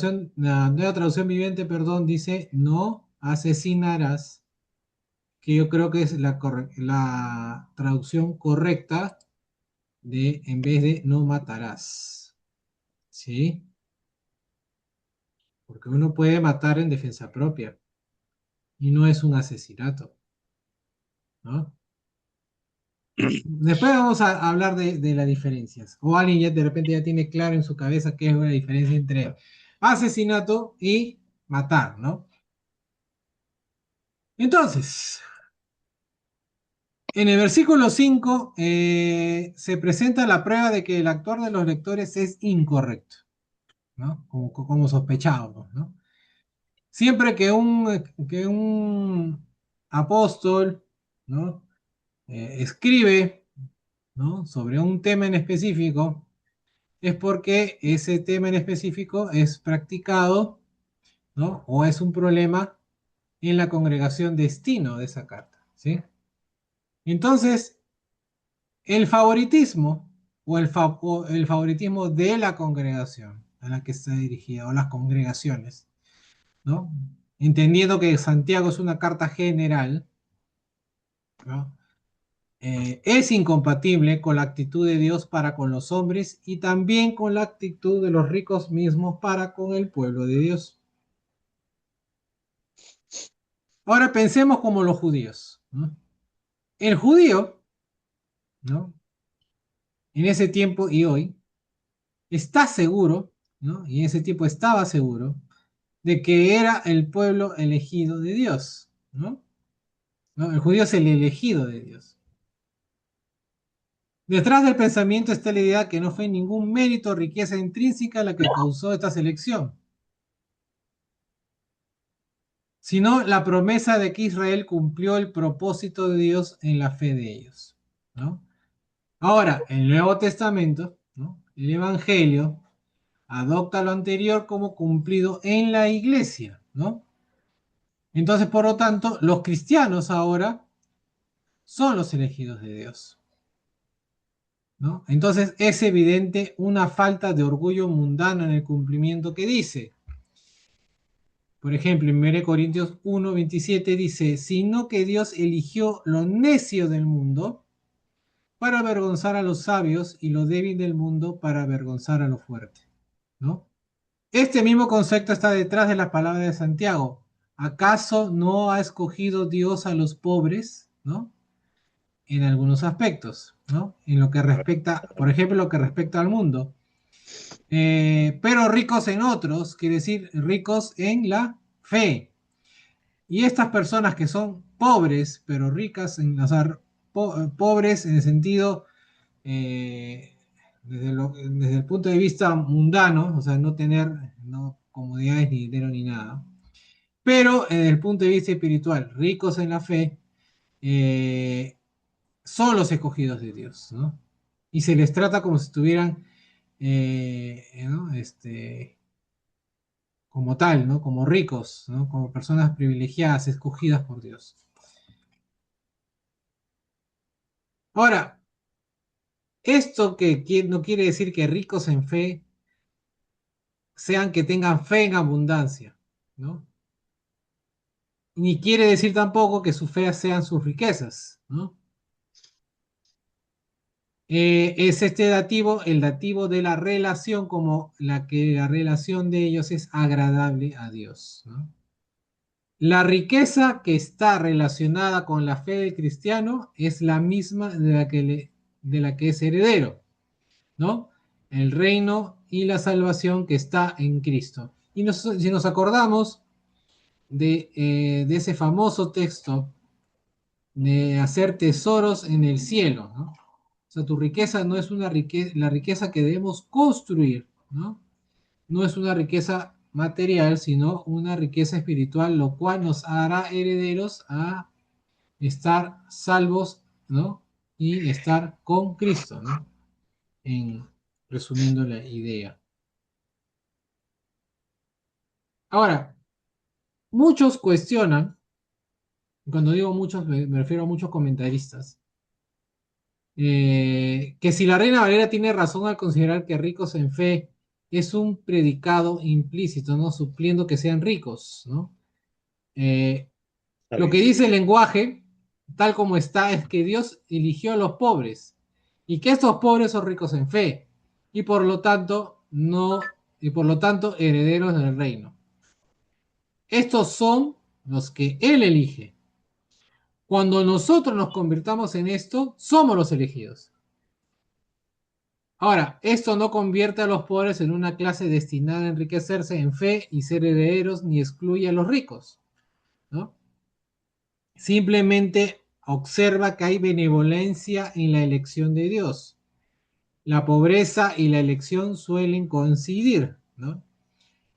traducción viviente, perdón, dice no asesinarás, que yo creo que es la traducción correcta de en vez de no matarás. ¿Sí? Porque uno puede matar en defensa propia y no es un asesinato, ¿no? Después vamos a hablar de las diferencias. O alguien ya de repente ya tiene claro en su cabeza qué es la diferencia entre asesinato y matar, ¿no? Entonces, en el versículo 5 se presenta la prueba de que el actuar de los lectores es incorrecto, ¿no? Como sospechábamos, ¿no? Siempre que un apóstol, ¿no? Escribe, ¿no? Sobre un tema en específico, es porque ese tema en específico es practicado, ¿no? O es un problema en la congregación destino de esa carta, ¿sí? Entonces, el favoritismo o el favoritismo de la congregación a la que está dirigida, o las congregaciones, ¿no? Entendiendo que Santiago es una carta general, ¿no? Es incompatible con la actitud de Dios para con los hombres y también con la actitud de los ricos mismos para con el pueblo de Dios. Ahora pensemos como los judíos, ¿no? El judío, ¿no? En ese tiempo y hoy está seguro, ¿no? Y en ese tiempo estaba seguro de que era el pueblo elegido de Dios, ¿no? ¿No? El judío es el elegido de Dios. Detrás del pensamiento está la idea que no fue ningún mérito o riqueza intrínseca la que causó esta selección, sino la promesa de que Israel cumplió el propósito de Dios en la fe de ellos, ¿no? Ahora, el Nuevo Testamento, ¿no? El Evangelio, adopta lo anterior como cumplido en la iglesia, ¿no? Entonces, por lo tanto, los cristianos ahora son los elegidos de Dios, ¿no? Entonces, es evidente una falta de orgullo mundano en el cumplimiento que dice. Por ejemplo, en 1 Corintios 1:27 dice, sino que Dios eligió lo necio del mundo para avergonzar a los sabios y lo débil del mundo para avergonzar a lo fuerte, ¿no? Este mismo concepto está detrás de las palabras de Santiago. ¿Acaso no ha escogido Dios a los pobres, ¿no? En algunos aspectos, ¿no? En lo que respecta, por ejemplo, lo que respecta al mundo. Pero ricos en otros, quiere decir ricos en la fe. Y estas personas que son pobres, pero ricas, o sea, pobres en el sentido, eh, desde el punto de vista mundano, o sea, no tener no, comodidades ni dinero ni nada, pero desde el punto de vista espiritual, ricos en la fe, eh, son los escogidos de Dios, ¿no? Y se les trata como si estuvieran, ¿no? Como tal, ¿no? Como ricos, ¿no? Como personas privilegiadas, escogidas por Dios. Ahora, esto no quiere decir que ricos en fe sean que tengan fe en abundancia, ¿no? Ni quiere decir tampoco que su fe sean sus riquezas, ¿no? Es este dativo, el dativo de la relación, como la relación de ellos es agradable a Dios, ¿no? La riqueza que está relacionada con la fe del cristiano es la misma de la que es heredero, ¿no? El reino y la salvación que está en Cristo. Y si nos acordamos de ese famoso texto de hacer tesoros en el cielo, ¿no? O sea, tu riqueza no es la riqueza que debemos construir, ¿no? No es una riqueza material, sino una riqueza espiritual, lo cual nos hará herederos a estar salvos, ¿no? Y estar con Cristo, ¿no? En resumiendo la idea. Ahora, muchos cuestionan, cuando digo muchos me refiero a muchos comentaristas, que si la Reina Valera tiene razón al considerar que ricos en fe es un predicado implícito, ¿no? Supliendo que sean ricos, ¿no? Eh, Está lo que bien. dice el lenguaje, tal como está, es que Dios eligió a los pobres y que estos pobres son ricos en fe y por lo tanto no y por lo tanto herederos del reino. Estos son los que Él elige. Cuando nosotros nos convirtamos en esto, somos los elegidos. Ahora, esto no convierte a los pobres en una clase destinada a enriquecerse en fe y ser herederos, ni excluye a los ricos, ¿no? Simplemente observa que hay benevolencia en la elección de Dios. La pobreza y la elección suelen coincidir, ¿no?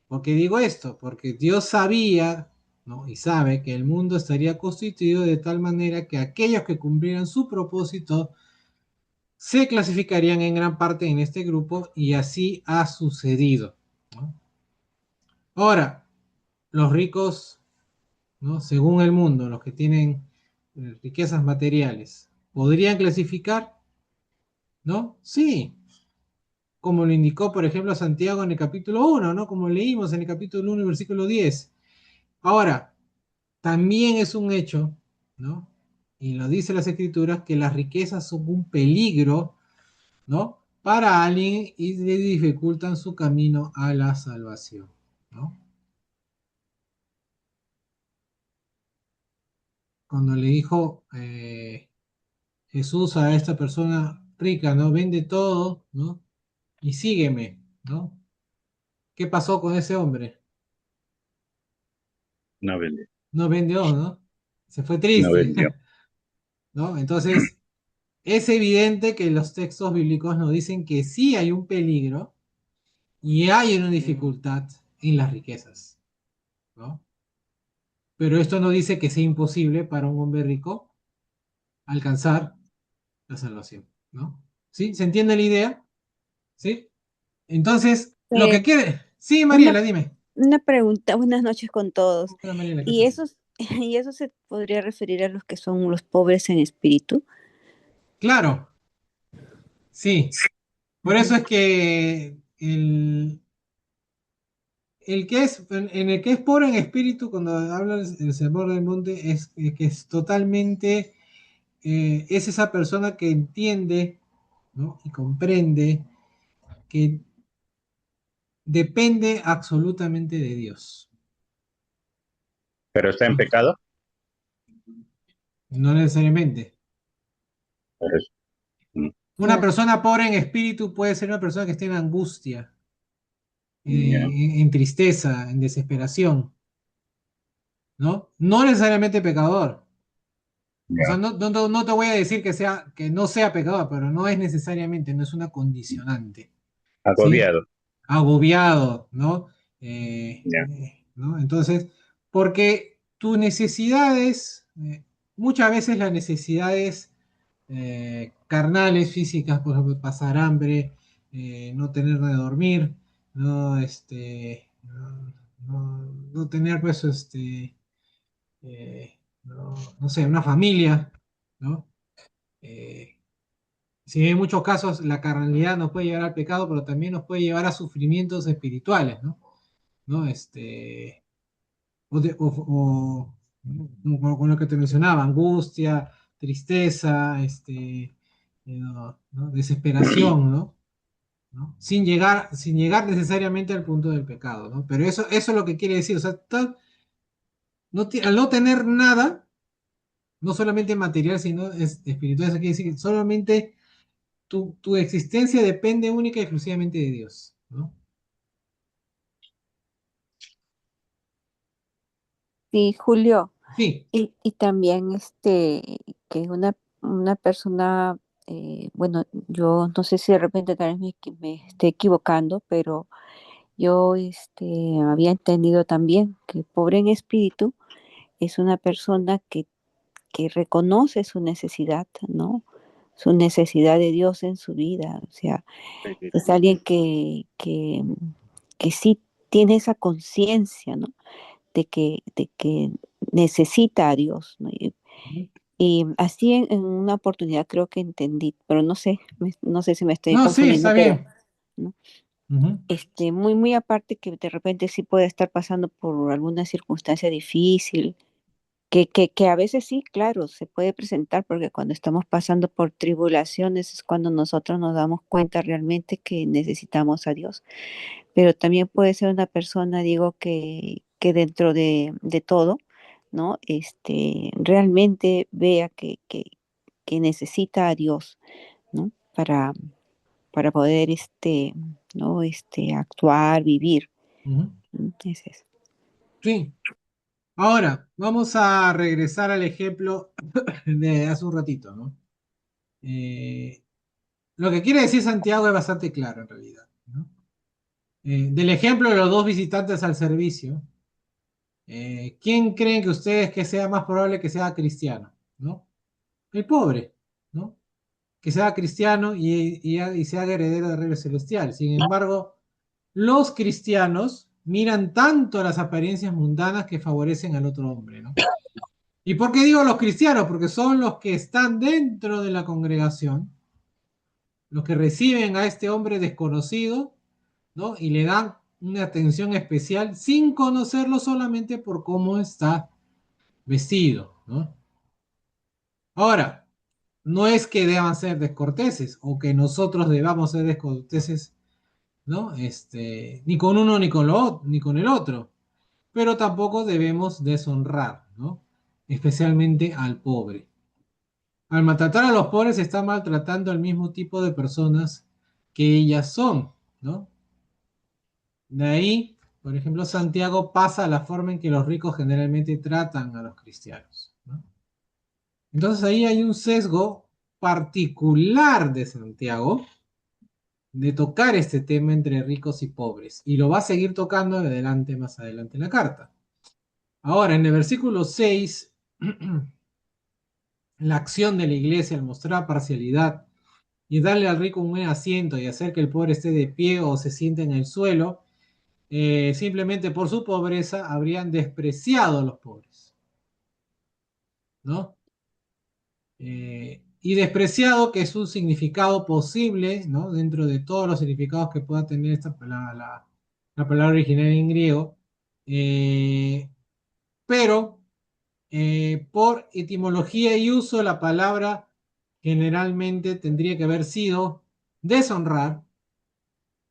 ¿Por qué digo esto? Porque Dios sabía, ¿no? Y sabe que el mundo estaría constituido de tal manera que aquellos que cumplieran su propósito se clasificarían en gran parte en este grupo y así ha sucedido, ¿no? Ahora, los ricos, ¿no? Según el mundo, los que tienen riquezas materiales, ¿podrían clasificar? ¿No? Sí, como lo indicó, por ejemplo, Santiago en el capítulo 1, ¿no? Como leímos en el capítulo 1, versículo 10. Ahora, también es un hecho, ¿no? Y lo dice las escrituras, que las riquezas son un peligro, ¿no? Para alguien y le dificultan su camino a la salvación, ¿no? Cuando le dijo Jesús a esta persona rica, ¿no? Vende todo, ¿no? Y sígueme, ¿no? ¿Qué pasó con ese hombre? No vendió. No vendió, ¿no? Se fue No triste, vendió. ¿no? Entonces, es evidente que los textos bíblicos nos dicen que sí hay un peligro y hay una dificultad en las riquezas, ¿no? Pero esto no dice que sea imposible para un hombre rico alcanzar la salvación, ¿no? ¿Sí? ¿Se entiende la idea? ¿Sí? Entonces, lo Eh, que quiere... Sí, una, Mariela, dime. una pregunta, buenas noches con todos. Hola, Mariela, ¿qué ¿Y tal? y eso se podría referir a los que son los pobres en espíritu? Claro, sí. Por eso Ujú. es que el que es, en el que es pobre en espíritu, cuando habla el Sermón del Monte, es que es totalmente, es esa persona que entiende, ¿no? Y comprende que depende absolutamente de Dios, Pero está en ¿no? pecado. No necesariamente. Por eso. Mm, Una Claro. persona pobre en espíritu puede ser una persona que esté en angustia, ya. en tristeza, en desesperación, ¿no? No necesariamente pecador, O sea, Ya. no te voy a decir que no sea pecador, pero no es necesariamente, no es una condicionante, ¿sí? Agobiado. Agobiado, ¿no? Ya. ¿No? Entonces, porque tus necesidades, muchas veces las necesidades carnales, físicas, por ejemplo, pasar hambre, no tener de dormir, no, no tener, pues, no sé, una familia, ¿no? Eh, si en muchos casos la carnalidad nos puede llevar al pecado, pero también nos puede llevar a sufrimientos espirituales, ¿no? ¿No? Con lo que te mencionaba, angustia, tristeza, desesperación, ¿no? ¿No? Sin llegar necesariamente al punto del pecado, ¿no? Pero eso es lo que quiere decir, o sea, al no tener nada, no solamente material, sino espiritual, eso quiere decir que solamente tu existencia depende única y exclusivamente de Dios, ¿no? Sí, Julio, Sí, y también que una persona, bueno, yo no sé si de repente tal vez me esté equivocando, pero yo había entendido también que pobre en espíritu es una persona que reconoce su necesidad, ¿no? Su necesidad de Dios en su vida. O sea, es alguien que sí tiene esa conciencia, ¿no? De que necesita a Dios, ¿no? Y así en una oportunidad creo que entendí, pero no sé, no sé si me estoy no, sí, confundiendo, está pero bien. ¿no? Ujú, Muy aparte que de repente sí puede estar pasando por alguna circunstancia difícil, que a veces sí, claro, se puede presentar, porque cuando estamos pasando por tribulaciones es cuando nosotros nos damos cuenta realmente que necesitamos a Dios. Pero también puede ser una persona, digo, que dentro de todo, ¿no? Realmente vea que necesita a Dios, ¿no? Para poder, ¿no? Actuar, vivir. ujú. ¿No? Ese es. Sí. Ahora, vamos a regresar al ejemplo de hace un ratito, ¿no? Eh, lo que quiere decir Santiago es bastante claro en realidad, ¿no? Del ejemplo de los dos visitantes al servicio, ¿quién creen que ustedes que sea más probable que sea cristiano? ¿No? El pobre, ¿no? Que sea cristiano y sea heredero del reino celestial. Sin embargo, los cristianos miran tanto las apariencias mundanas que favorecen al otro hombre, ¿no? ¿Y por qué digo los cristianos? Porque son los que están dentro de la congregación, los que reciben a este hombre desconocido, ¿no? Y le dan una atención especial sin conocerlo solamente por cómo está vestido, ¿no? Ahora, no es que deban ser descorteses o que nosotros debamos ser descorteses, ¿no? Ni con uno ni con el otro, pero tampoco debemos deshonrar, ¿no? Especialmente al pobre. Al maltratar a los pobres se está maltratando al mismo tipo de personas que ellas son, ¿no? De ahí, por ejemplo, Santiago pasa a la forma en que los ricos generalmente tratan a los cristianos, ¿no? Entonces ahí hay un sesgo particular de Santiago de tocar este tema entre ricos y pobres, y lo va a seguir tocando adelante, más adelante en la carta. Ahora, en el versículo 6, la acción de la iglesia al mostrar parcialidad y darle al rico un buen asiento y hacer que el pobre esté de pie o se siente en el suelo, simplemente por su pobreza habrían despreciado a los pobres, ¿no? Y despreciado, que es un significado posible, ¿no? Dentro de todos los significados que pueda tener la palabra original en griego, eh, pero por etimología y uso la palabra generalmente tendría que haber sido deshonrar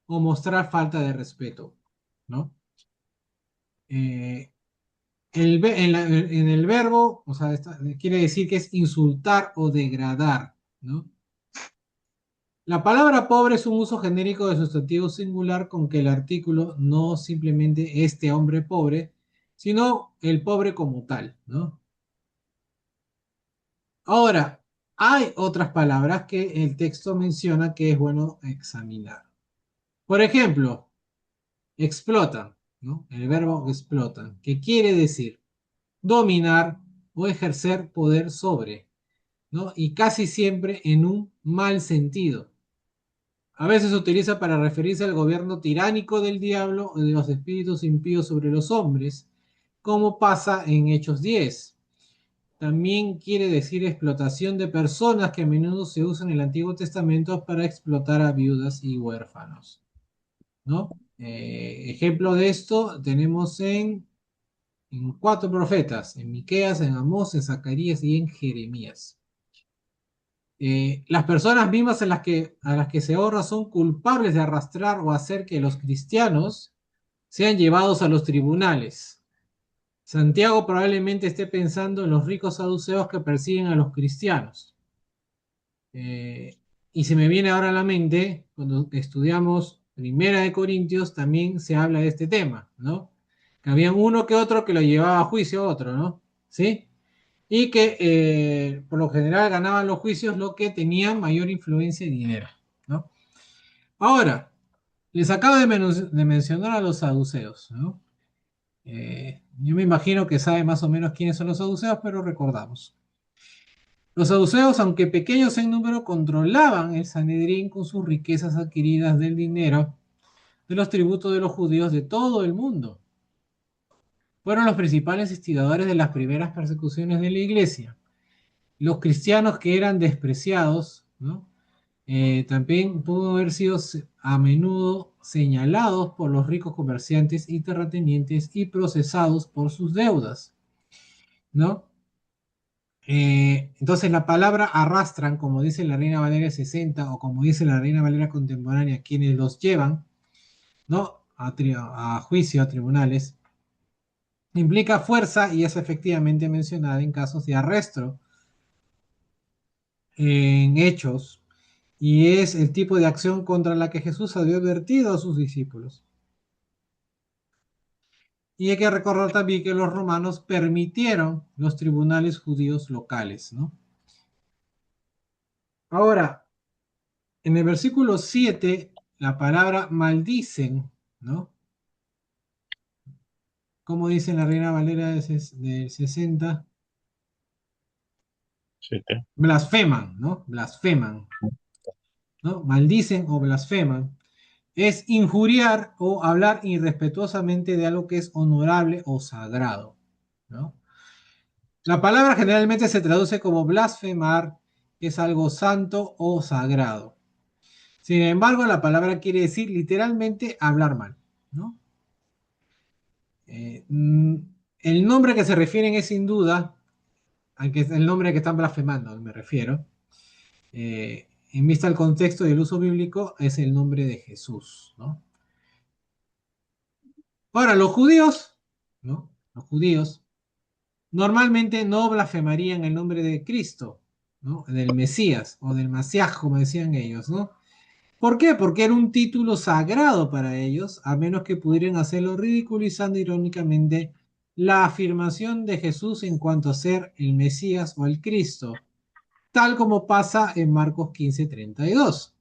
o mostrar falta de respeto, ¿no? Eh, en el verbo, o sea, quiere decir que es insultar o degradar, ¿no? La palabra pobre es un uso genérico de sustantivo singular con que el artículo no simplemente este hombre pobre, sino el pobre como tal, ¿no? Ahora, hay otras palabras que el texto menciona que es bueno examinar. Por ejemplo, explotan, ¿no? El verbo explotan, que quiere decir dominar o ejercer poder sobre, ¿no? Y casi siempre en un mal sentido. A veces se utiliza para referirse al gobierno tiránico del diablo o de los espíritus impíos sobre los hombres, como pasa en Hechos 10. También quiere decir explotación de personas, que a menudo se usa en el Antiguo Testamento para explotar a viudas y huérfanos, ¿no? Ejemplo de esto tenemos en cuatro profetas, en Miqueas, en Amós, en Zacarías y en Jeremías. Las personas mismas a las que se ahorra son culpables de arrastrar o hacer que los cristianos sean llevados a los tribunales. Santiago probablemente esté pensando en los ricos saduceos que persiguen a los cristianos. Y se me viene ahora a la mente, cuando estudiamos Primera de Corintios, también se habla de este tema, ¿no? Que había uno que otro que lo llevaba a juicio a otro, ¿no? ¿Sí? Y que por lo general ganaban los juicios los que tenían mayor influencia y dinero, ¿no? Ahora, les acabo de mencionar a los saduceos, ¿no? Yo me imagino que sabe más o menos quiénes son los saduceos, pero recordamos. Los saduceos, aunque pequeños en número, controlaban el Sanedrín con sus riquezas adquiridas del dinero de los tributos de los judíos de todo el mundo. Fueron los principales instigadores de las primeras persecuciones de la iglesia. Los cristianos que eran despreciados, ¿no? También pudo haber sido a menudo señalados por los ricos comerciantes y terratenientes y procesados por sus deudas, ¿no? Entonces la palabra arrastran, como dice la Reina Valera 60 o como dice la Reina Valera contemporánea, quienes los llevan, ¿no? A juicio, a tribunales, implica fuerza y es efectivamente mencionada en casos de arresto, en hechos, y es el tipo de acción contra la que Jesús había advertido a sus discípulos. Y hay que recordar también que los romanos permitieron los tribunales judíos locales, ¿no? Ahora, en el versículo 7, la palabra maldicen, ¿no? Como dice la Reina Valera del 60, Sí, blasfeman, ¿no? Blasfeman, ¿no? Maldicen o blasfeman. Es injuriar o hablar irrespetuosamente de algo que es honorable o sagrado, ¿no? La palabra generalmente se traduce como blasfemar, que es algo santo o sagrado. Sin embargo, la palabra quiere decir literalmente hablar mal, ¿no? Eh, mm, el nombre que se refieren es sin duda, aunque es el nombre que están blasfemando, me refiero, en vista del contexto y el uso bíblico, es el nombre de Jesús, ¿no? Ahora, los judíos, ¿no? Los judíos normalmente no blasfemarían el nombre de Cristo, ¿no? Del Mesías o del Masiaj, como decían ellos, ¿no? ¿Por qué? Porque era un título sagrado para ellos, a menos que pudieran hacerlo ridiculizando irónicamente la afirmación de Jesús en cuanto a ser el Mesías o el Cristo, tal como pasa en Marcos 15:32.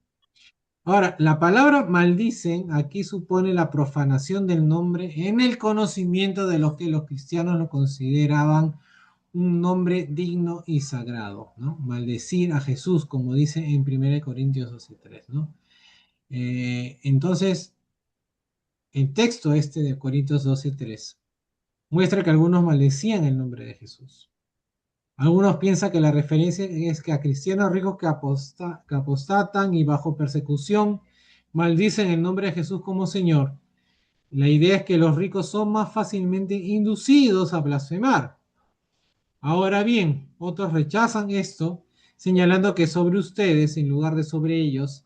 Ahora, la palabra maldicen aquí supone la profanación del nombre en el conocimiento de los que los cristianos lo consideraban un nombre digno y sagrado, ¿no? Maldecir a Jesús, como dice en 1 Corintios 12:3, ¿no? Entonces, el texto este de Corintios 12:3 muestra que algunos maldecían el nombre de Jesús. Algunos piensan que la referencia es que a cristianos ricos que apostatan y bajo persecución maldicen el nombre de Jesús como Señor. La idea es que los ricos son más fácilmente inducidos a blasfemar. Ahora bien, otros rechazan esto, señalando que sobre ustedes, en lugar de sobre ellos,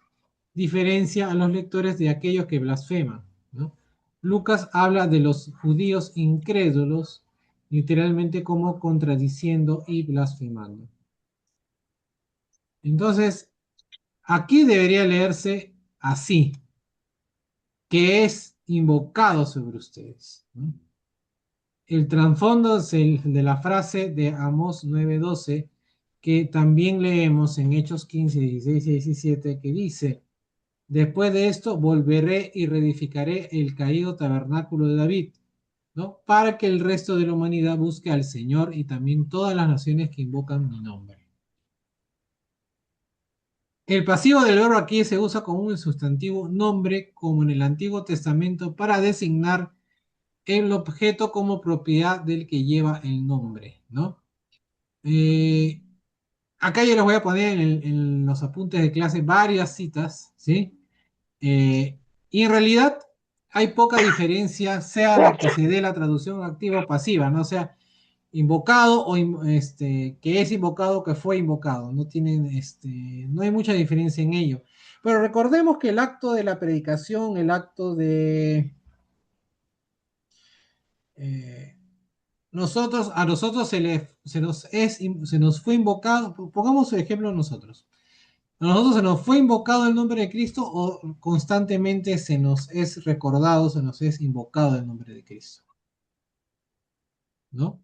diferencia a los lectores de aquellos que blasfeman, ¿no? Lucas habla de los judíos incrédulos, literalmente como contradiciendo y blasfemando. Entonces, aquí debería leerse así, que es invocado sobre ustedes, ¿no? El trasfondo de la frase de Amós 9:12 que también leemos en Hechos 15, 16 y 17, que dice, después de esto volveré y reedificaré el caído tabernáculo de David, ¿no? Para que el resto de la humanidad busque al Señor y también todas las naciones que invocan mi nombre. El pasivo del verbo aquí se usa como un sustantivo nombre, como en el Antiguo Testamento, para designar el objeto como propiedad del que lleva el nombre, ¿no? Eh, Acá yo les voy a poner en los apuntes de clase varias citas, ¿sí? Y en realidad hay poca diferencia, sea la que se dé la traducción activa o pasiva, ¿no? O sea, invocado o que es invocado, que fue invocado. No tienen, no hay mucha diferencia en ello. Pero recordemos que el acto de la predicación, el acto de eh, a nosotros se nos fue invocado, pongamos el ejemplo nosotros. A nosotros se nos fue invocado el nombre de Cristo o constantemente se nos es recordado, se nos es invocado el nombre de Cristo, ¿no?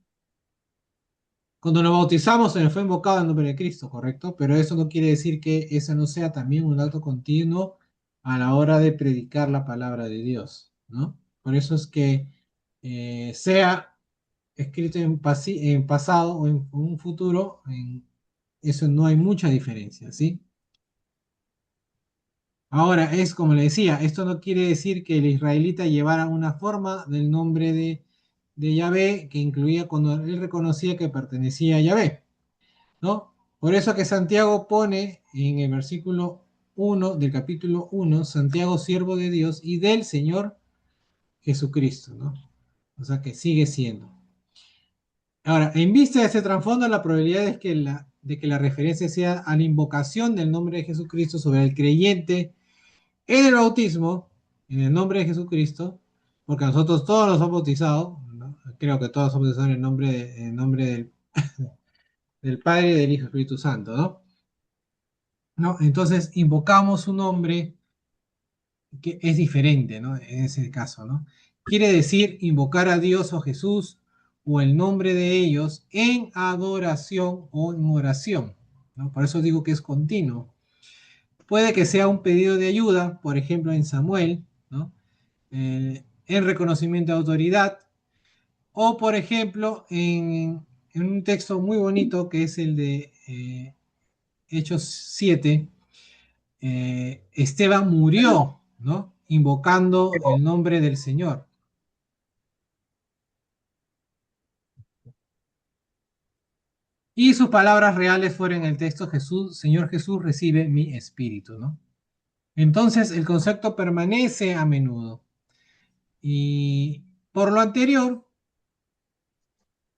Cuando nos bautizamos se nos fue invocado el nombre de Cristo, ¿correcto? Pero eso no quiere decir que eso no sea también un acto continuo a la hora de predicar la palabra de Dios, ¿no? Por eso es que sea escrito en pasado o en un futuro, eso no hay mucha diferencia, ¿sí? Ahora, es como le decía, esto no quiere decir que el israelita llevara una forma del nombre de Yahvé que incluía cuando él reconocía que pertenecía a Yahvé, ¿no? Por eso que Santiago pone en el versículo 1 del capítulo 1, Santiago, siervo de Dios y del Señor Jesucristo, ¿no? O sea que sigue siendo. Ahora, en vista de este trasfondo, la probabilidad es que de que la referencia sea a la invocación del nombre de Jesucristo sobre el creyente en el bautismo, en el nombre de Jesucristo, porque nosotros todos nos hemos bautizado, ¿no? Creo que todos somos bautizados en el nombre del Padre, del Hijo y Espíritu Santo, ¿no? ¿No? Entonces invocamos un nombre que es diferente, ¿no? En ese caso, ¿no? Quiere decir invocar a Dios o Jesús o el nombre de ellos en adoración o en oración, ¿no? Por eso digo que es continuo. Puede que sea un pedido de ayuda, por ejemplo en Samuel, ¿no? En reconocimiento de autoridad, o por ejemplo en un texto muy bonito que es el de Hechos 7, Esteban murió, ¿no? Invocando el nombre del Señor. Y sus palabras reales fueron en el texto Jesús, Señor Jesús recibe mi espíritu, ¿no? Entonces el concepto permanece a menudo. Y por lo anterior,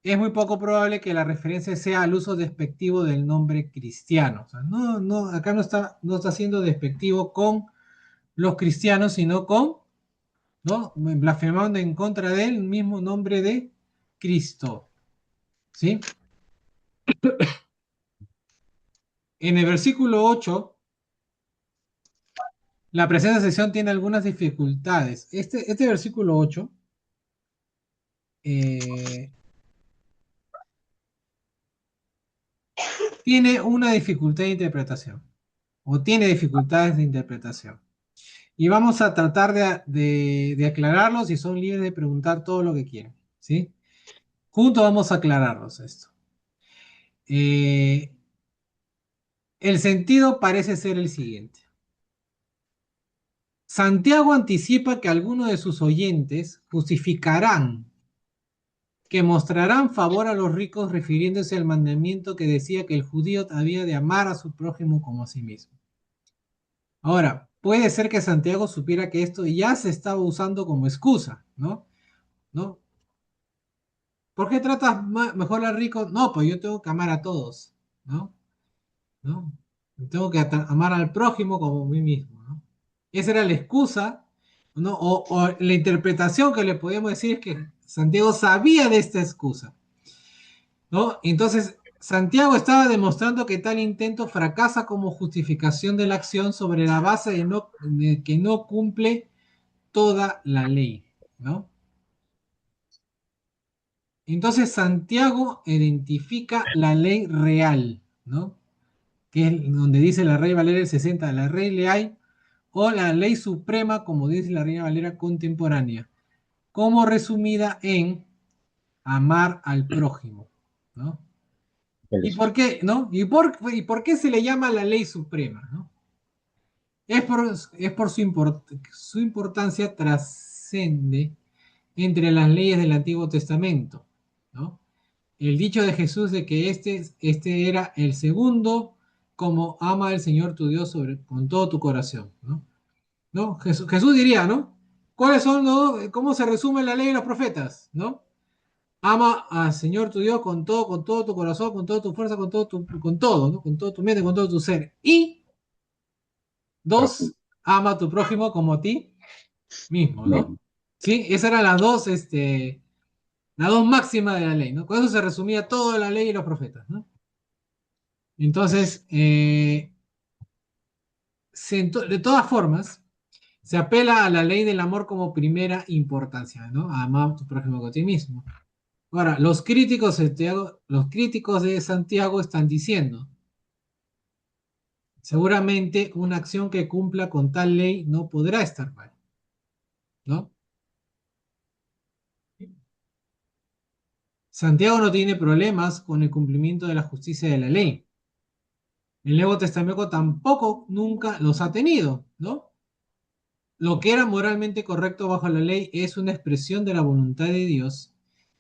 es muy poco probable que la referencia sea al uso despectivo del nombre cristiano. O sea, acá no está siendo despectivo con los cristianos, sino con, ¿no? Blasfemando en contra del mismo nombre de Cristo. ¿Sí? En el versículo 8, la presente sección tiene algunas dificultades. Este versículo 8 eh, tiene una dificultad de interpretación, o tiene dificultades de interpretación. Y vamos a tratar de aclararlos y son libres de preguntar todo lo que quieran, ¿sí? Juntos vamos a aclararlos esto. Eh, el sentido parece ser el siguiente. Santiago anticipa que algunos de sus oyentes justificarán que mostrarán favor a los ricos refiriéndose al mandamiento que decía que el judío había de amar a su prójimo como a sí mismo. Ahora, puede ser que Santiago supiera que esto ya se estaba usando como excusa, ¿no? ¿No? ¿Por qué tratas mejor al rico? No, pues yo tengo que amar a todos, ¿no? ¿No? Tengo que amar al prójimo como a mí mismo, ¿no? Esa era la excusa, ¿no? O la interpretación que le podíamos decir es que Santiago sabía de esta excusa, ¿no? Entonces, Santiago estaba demostrando que tal intento fracasa como justificación de la acción sobre la base de que no cumple toda la ley, ¿no? Entonces Santiago identifica la ley real, ¿no? Que es donde dice la Reina Valera del 60, la ley le hay, o la ley suprema, como dice la Reina Valera contemporánea, como resumida en amar al prójimo, ¿no? ¿Y por qué, no? ¿Y por qué se le llama la ley suprema, no? Es por su importancia trascende entre las leyes del Antiguo Testamento, ¿no? El dicho de Jesús de que este era el segundo, como ama al Señor tu Dios con todo tu corazón, ¿no? ¿No? Jesús diría, ¿no? ¿Cuáles son, no? ¿Cómo se resume la ley de los profetas, ¿no? Ama al Señor tu Dios con todo tu corazón, con toda tu fuerza, con todo, ¿no? Con todo tu mente, con todo tu ser. Y dos, ama a tu prójimo como a ti mismo, ¿no? Sí, esas eran las dos máximas de la ley, ¿no? Con eso se resumía toda la ley y los profetas, ¿no? Entonces, de todas formas, se apela a la ley del amor como primera importancia, ¿no? A amar a tu prójimo como a ti mismo. Ahora, los críticos de Santiago están diciendo, seguramente una acción que cumpla con tal ley no podrá estar mal, ¿no? Santiago no tiene problemas con el cumplimiento de la justicia de la ley. El Nuevo Testamento tampoco nunca los ha tenido, ¿no? Lo que era moralmente correcto bajo la ley es una expresión de la voluntad de Dios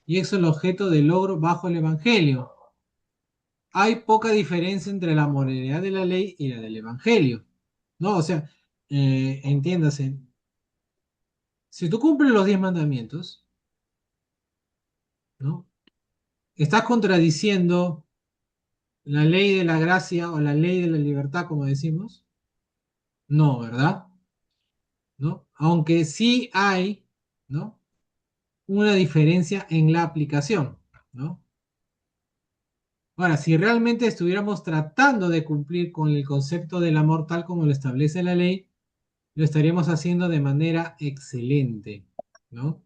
y es el objeto de logro bajo el Evangelio. Hay poca diferencia entre la moralidad de la ley y la del Evangelio, ¿no? O sea, entiéndase, si tú cumples los 10 mandamientos, ¿no? Estás contradiciendo la ley de la gracia o la ley de la libertad, como decimos. No, ¿verdad? ¿No? Aunque sí hay, ¿no? Una diferencia en la aplicación, ¿no? Ahora, si realmente estuviéramos tratando de cumplir con el concepto del amor tal como lo establece la ley, lo estaríamos haciendo de manera excelente, ¿no?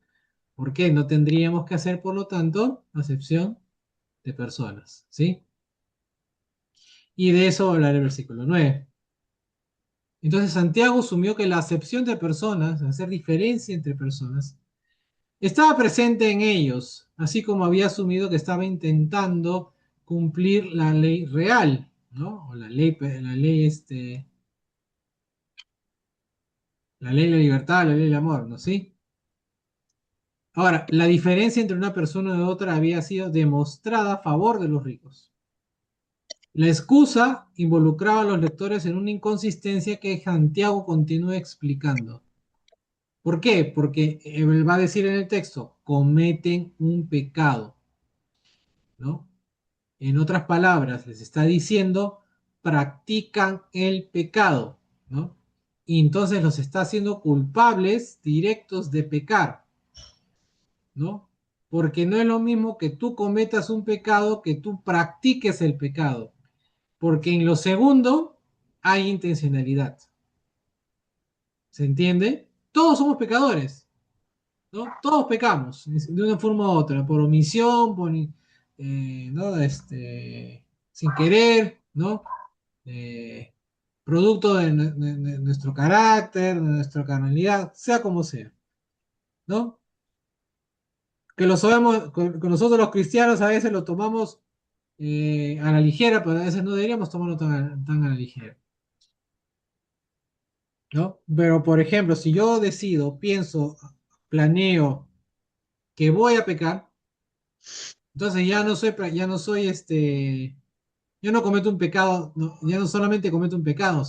¿Por qué? No tendríamos que hacer, por lo tanto, acepción de personas, ¿sí? Y de eso va a hablar el versículo 9. Entonces Santiago asumió que la acepción de personas, hacer diferencia entre personas, estaba presente en ellos, así como había asumido que estaba intentando cumplir la ley real, ¿no? O la ley de la libertad, la ley del amor, ¿no? ¿Sí? Ahora, la diferencia entre una persona y otra había sido demostrada a favor de los ricos. La excusa involucraba a los lectores en una inconsistencia que Santiago continúa explicando. ¿Por qué? Porque él va a decir en el texto, cometen un pecado, ¿no? En otras palabras, les está diciendo, practican el pecado, ¿no? Y entonces los está haciendo culpables directos de pecar, ¿no? Porque no es lo mismo que tú cometas un pecado que tú practiques el pecado, porque en lo segundo hay intencionalidad. ¿Se entiende? Todos somos pecadores, ¿no? Todos pecamos de una forma u otra, por omisión, ¿no? Sin querer, ¿no? Eh, producto de nuestro carácter, de nuestra carnalidad, sea como sea, ¿no? Que lo sabemos, con nosotros los cristianos a veces lo tomamos a la ligera, pero a veces no deberíamos tomarlo tan a la ligera, ¿no? Pero, por ejemplo, si yo decido, pienso, planeo que voy a pecar, entonces yo no cometo un pecado, ya no solamente cometo un pecado,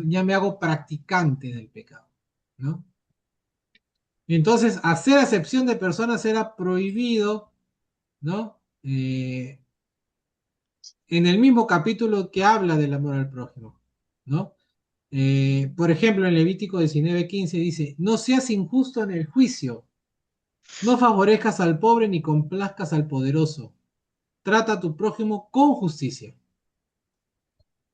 ya me hago practicante del pecado, ¿no? Entonces, hacer acepción de personas era prohibido, ¿no? En el mismo capítulo que habla del amor al prójimo, ¿no? Por ejemplo, en Levítico 19:15 dice, no seas injusto en el juicio, no favorezcas al pobre ni complazcas al poderoso, trata a tu prójimo con justicia,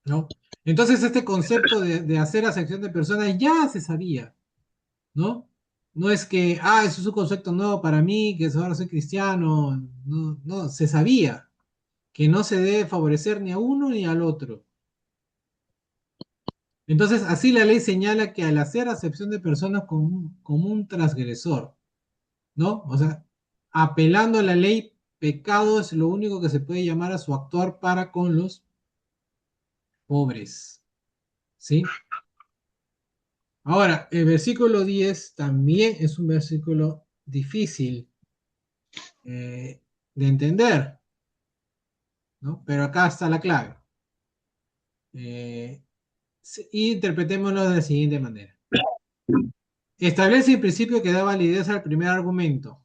¿no? Entonces, este concepto de hacer acepción de personas ya se sabía, ¿no? No es que, eso es un concepto nuevo para mí, que ahora soy cristiano, no, no, se sabía. que no se debe favorecer ni a uno ni al otro. Entonces, así la ley señala que al hacer acepción de personas como un transgresor, ¿no? O sea, apelando a la ley, pecado es lo único que se puede llamar a su actuar para con los pobres, ¿sí? Ahora, el versículo 10 también es un versículo difícil de entender, ¿no? Pero acá está la clave. Y interpretémoslo de la siguiente manera. Establece el principio que da validez al primer argumento.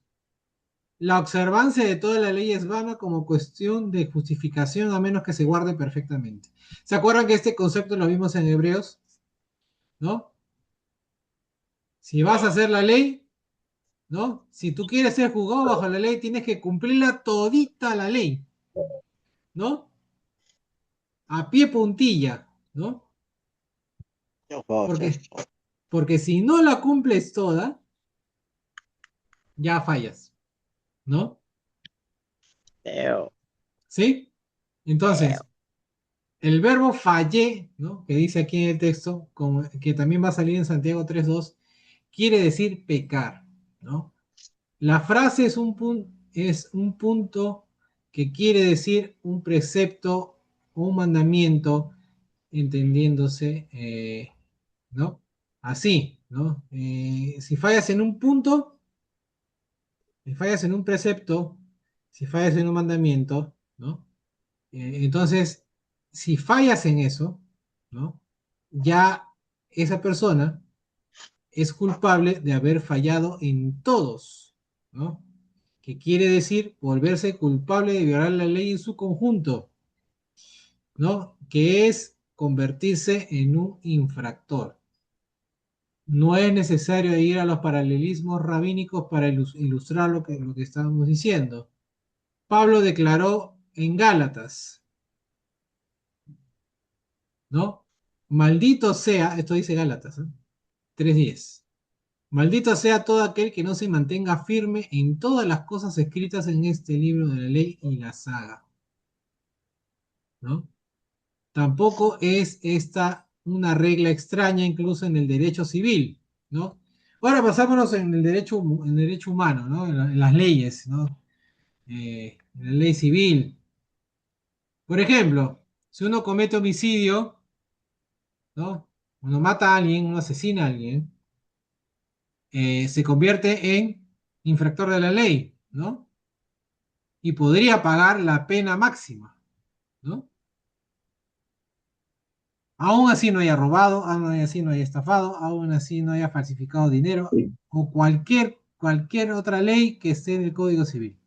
La observancia de toda la ley es vana como cuestión de justificación a menos que se guarde perfectamente. ¿Se acuerdan que este concepto lo vimos en Hebreos? ¿No? Si vas a hacer la ley, ¿no? Si tú quieres ser juzgado bajo la ley, tienes que cumplirla todita la ley, ¿no? A pie puntilla, ¿no? Yo puedo hacer. Porque, porque si no la cumples toda, ya fallas, ¿no? Teo, ¿Sí? teo. Entonces, el verbo fallé, ¿no? Que dice aquí en el texto, como, que también va a salir en Santiago 3:2, quiere decir pecar, ¿no? La frase es un punto que quiere decir un precepto o un mandamiento, entendiéndose, ¿no? Así, ¿no? Si fallas en un punto, si fallas en un precepto, si fallas en un mandamiento, ¿no? Entonces, si fallas en eso, ¿no? Ya esa persona es culpable de haber fallado en todos, ¿no? Que quiere decir volverse culpable de violar la ley en su conjunto, ¿no? Que es convertirse en un infractor. No es necesario ir a los paralelismos rabínicos para ilustrar lo que estábamos diciendo. Pablo declaró en Gálatas, ¿no? Maldito sea, esto dice Gálatas, ¿eh? 3:10. Maldito sea todo aquel que no se mantenga firme en todas las cosas escritas en este libro de la ley y las haga, ¿no? Tampoco es esta una regla extraña incluso en el derecho civil, ¿no? Ahora pasámonos en el derecho humano, ¿no? En las leyes, ¿no? En la ley civil. Por ejemplo, si uno comete homicidio, ¿no? Uno mata a alguien, uno asesina a alguien, se convierte en infractor de la ley, ¿no? Y podría pagar la pena máxima, ¿no? Aún así no haya robado, aún así no haya estafado, aún así no haya falsificado dinero o cualquier otra ley que esté en el Código Civil.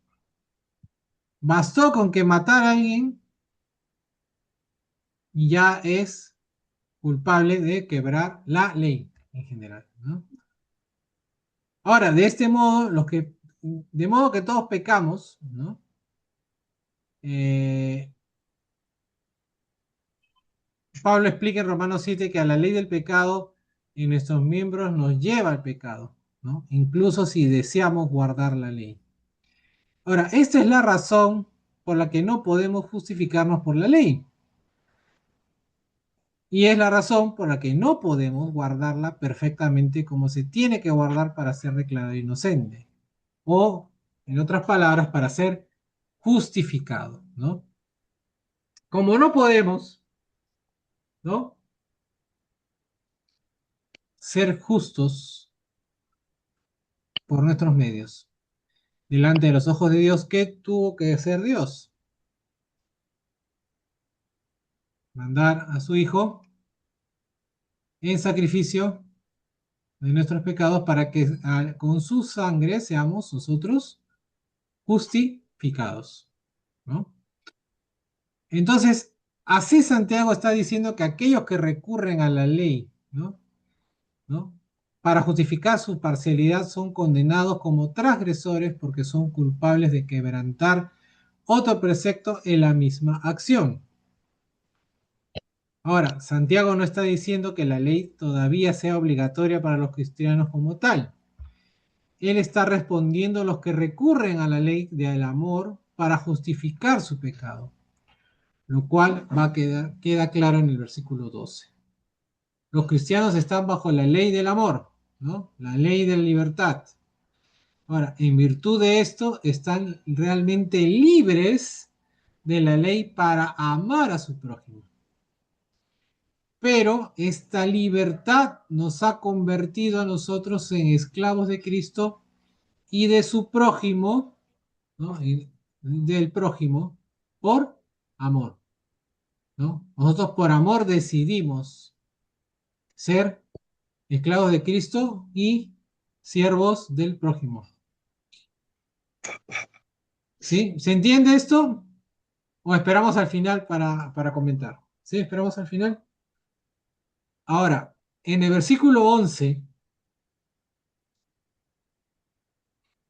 Bastó con que matar a alguien y ya es culpable de quebrar la ley en general, ¿no? Ahora, de modo que todos pecamos, ¿no? Eh, Pablo explica en Romanos 7 que a la ley del pecado en nuestros miembros nos lleva al pecado, ¿no? Incluso si deseamos guardar la ley. Ahora, esta es la razón por la que no podemos justificarnos por la ley. Y es la razón por la que no podemos guardarla perfectamente como se tiene que guardar para ser declarado inocente. O, en otras palabras, para ser justificado, ¿no? Como no podemos, ¿no? Ser justos por nuestros medios delante de los ojos de Dios, ¿qué tuvo que hacer Dios? Mandar a su Hijo en sacrificio de nuestros pecados para que con su sangre seamos nosotros justificados, ¿no? Entonces, así Santiago está diciendo que aquellos que recurren a la ley, ¿no? ¿no? Para justificar su parcialidad son condenados como transgresores porque son culpables de quebrantar otro precepto en la misma acción. Ahora, Santiago no está diciendo que la ley todavía sea obligatoria para los cristianos como tal. Él está respondiendo a los que recurren a la ley del amor para justificar su pecado. lo cual queda claro en el versículo 12. Los cristianos están bajo la ley del amor, ¿no? La ley de la libertad. Ahora, en virtud de esto, están realmente libres de la ley para amar a su prójimo. Pero esta libertad nos ha convertido a nosotros en esclavos de Cristo y de su prójimo, ¿no? Y del prójimo, por amor, ¿no? Nosotros por amor decidimos ser esclavos de Cristo y siervos del prójimo. ¿Sí? ¿Se entiende esto? ¿O esperamos al final para comentar? ¿Sí? ¿Esperamos al final? Ahora, en el versículo 11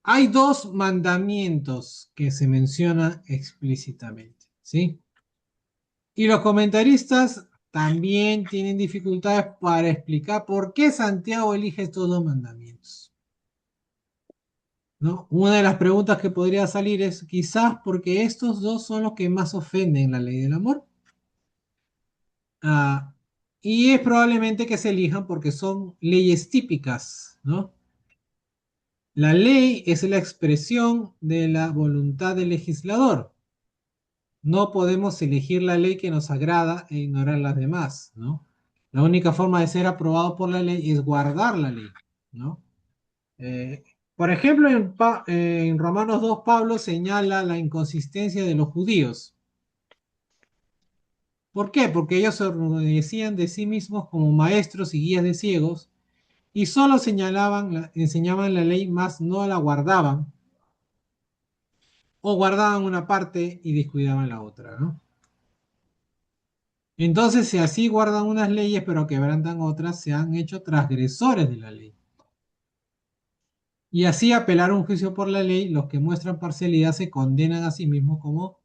hay dos mandamientos que se mencionan explícitamente, ¿sí? Y los comentaristas también tienen dificultades para explicar por qué Santiago elige estos dos mandamientos, ¿no? Una de las preguntas que podría salir es quizás porque estos dos son los que más ofenden la ley del amor. Ah, y es probablemente que se elijan porque son leyes típicas, ¿no? La ley es la expresión de la voluntad del legislador. No podemos elegir la ley que nos agrada e ignorar las demás, ¿no? La única forma de ser aprobado por la ley es guardar la ley, ¿no? Eh, por ejemplo, en Romanos 2, Pablo señala la inconsistencia de los judíos. ¿Por qué? Porque ellos se enorgullecían de sí mismos como maestros y guías de ciegos y solo enseñaban la ley, mas no la guardaban, o guardaban una parte y descuidaban la otra, ¿no? Entonces, si así guardan unas leyes pero quebrantan otras, se han hecho transgresores de la ley. Y así apelar a un juicio por la ley, los que muestran parcialidad se condenan a sí mismos como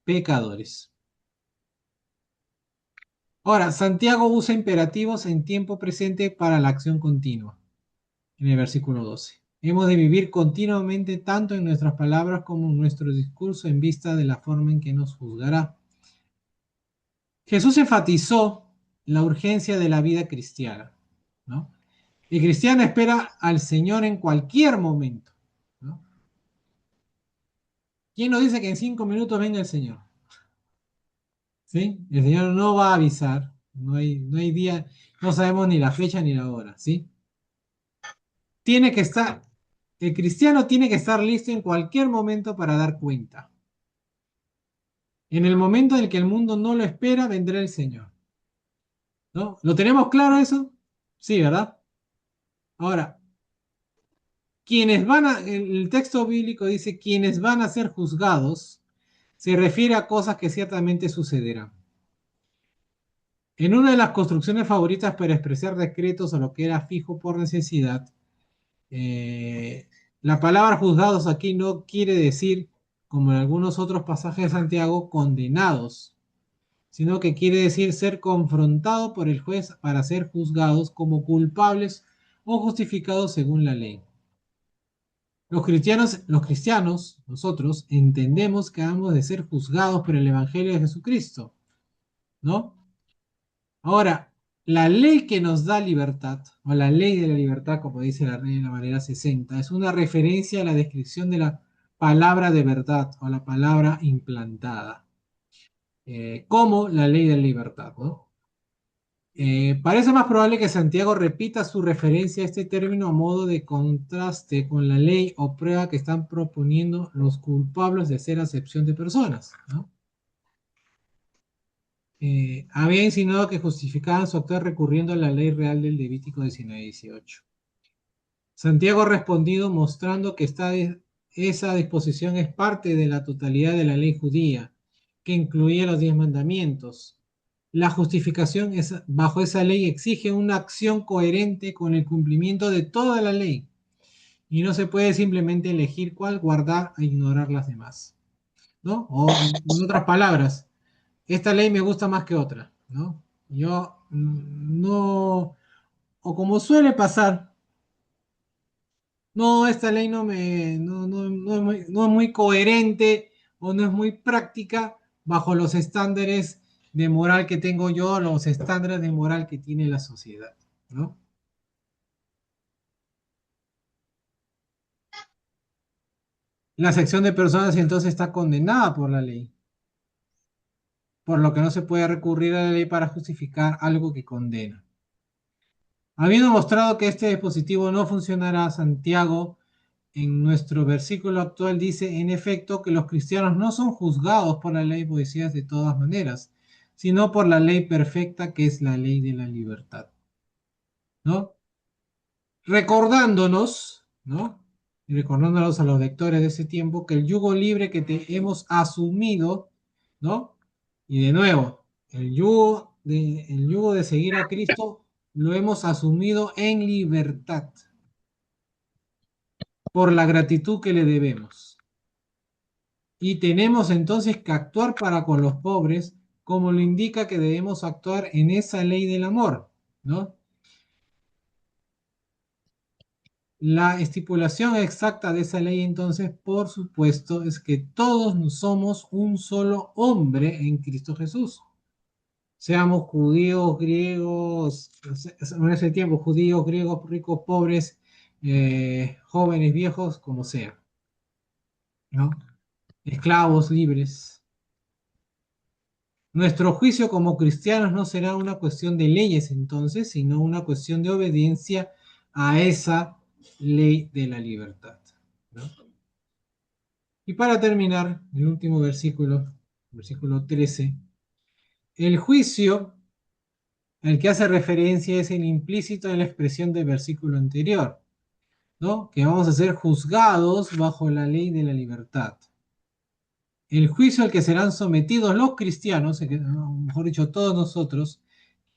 pecadores. Ahora, Santiago usa imperativos en tiempo presente para la acción continua, en el versículo 12. Hemos de vivir continuamente tanto en nuestras palabras como en nuestro discurso en vista de la forma en que nos juzgará. Jesús enfatizó la urgencia de la vida cristiana, ¿no? El cristiano espera al Señor en cualquier momento, ¿no? ¿Quién nos dice que en 5 minutos venga el Señor? ¿Sí? El Señor no va a avisar, no hay día, no sabemos ni la fecha ni la hora, ¿sí? Tiene que estar, el cristiano tiene que estar listo en cualquier momento para dar cuenta. En el momento en el que el mundo no lo espera, vendrá el Señor, ¿no? ¿Lo tenemos claro eso? Sí, ¿verdad? Ahora, el texto bíblico dice, quienes van a ser juzgados, se refiere a cosas que ciertamente sucederán. En una de las construcciones favoritas para expresar decretos o lo que era fijo por necesidad, la palabra juzgados aquí no quiere decir, como en algunos otros pasajes de Santiago, condenados, sino que quiere decir ser confrontado por el juez para ser juzgados como culpables o justificados según la ley. Los cristianos, nosotros, entendemos que hemos de ser juzgados por el Evangelio de Jesucristo, ¿no? Ahora, la ley que nos da libertad, o la ley de la libertad, como dice la Reina Valera 60, es una referencia a la descripción de la palabra de verdad, o la palabra implantada, como la ley de la libertad, ¿no? Parece más probable que Santiago repita su referencia a este término a modo de contraste con la ley o prueba que están proponiendo los culpables de hacer acepción de personas, ¿no? Había insinuado que justificaban su actuar recurriendo a la ley real del Levítico 19:18. Santiago ha respondido mostrando que esa disposición es parte de la totalidad de la ley judía, que incluía los 10 mandamientos. La justificación bajo esa ley exige una acción coherente con el cumplimiento de toda la ley y no se puede simplemente elegir cuál guardar e ignorar las demás, ¿no? O en otras palabras, esta ley me gusta más que otra, ¿no? Yo no, o como suele pasar, no, esta ley no es muy coherente o no es muy práctica, bajo los estándares de moral que tengo yo, los estándares de moral que tiene la sociedad, ¿no? La sección de personas entonces está condenada por la ley, por lo que no se puede recurrir a la ley para justificar algo que condena. Habiendo mostrado que este dispositivo no funcionará, Santiago en nuestro versículo actual dice, en efecto, que los cristianos no son juzgados por la ley de Moisés de todas maneras, sino por la ley perfecta que es la ley de la libertad, ¿no? Recordándonos, ¿no? Y recordándonos a los lectores de ese tiempo que el yugo libre que te hemos asumido, ¿no? Y de nuevo, el yugo de seguir a Cristo lo hemos asumido en libertad por la gratitud que le debemos. Y tenemos entonces que actuar para con los pobres, como lo indica que debemos actuar en esa ley del amor, ¿no? La estipulación exacta de esa ley entonces, por supuesto, es que todos somos un solo hombre en Cristo Jesús. Seamos judíos, griegos, en ese tiempo, judíos, griegos, ricos, pobres, jóvenes, viejos, como sea, ¿no? Esclavos, libres. Nuestro juicio como cristianos no será una cuestión de leyes entonces, sino una cuestión de obediencia a esa ley de la libertad, ¿no? Y para terminar, el último versículo, versículo 13, el juicio al que hace referencia es el implícito en la expresión del versículo anterior, ¿no? Que vamos a ser juzgados bajo la ley de la libertad. El juicio al que serán sometidos los cristianos, mejor dicho, todos nosotros,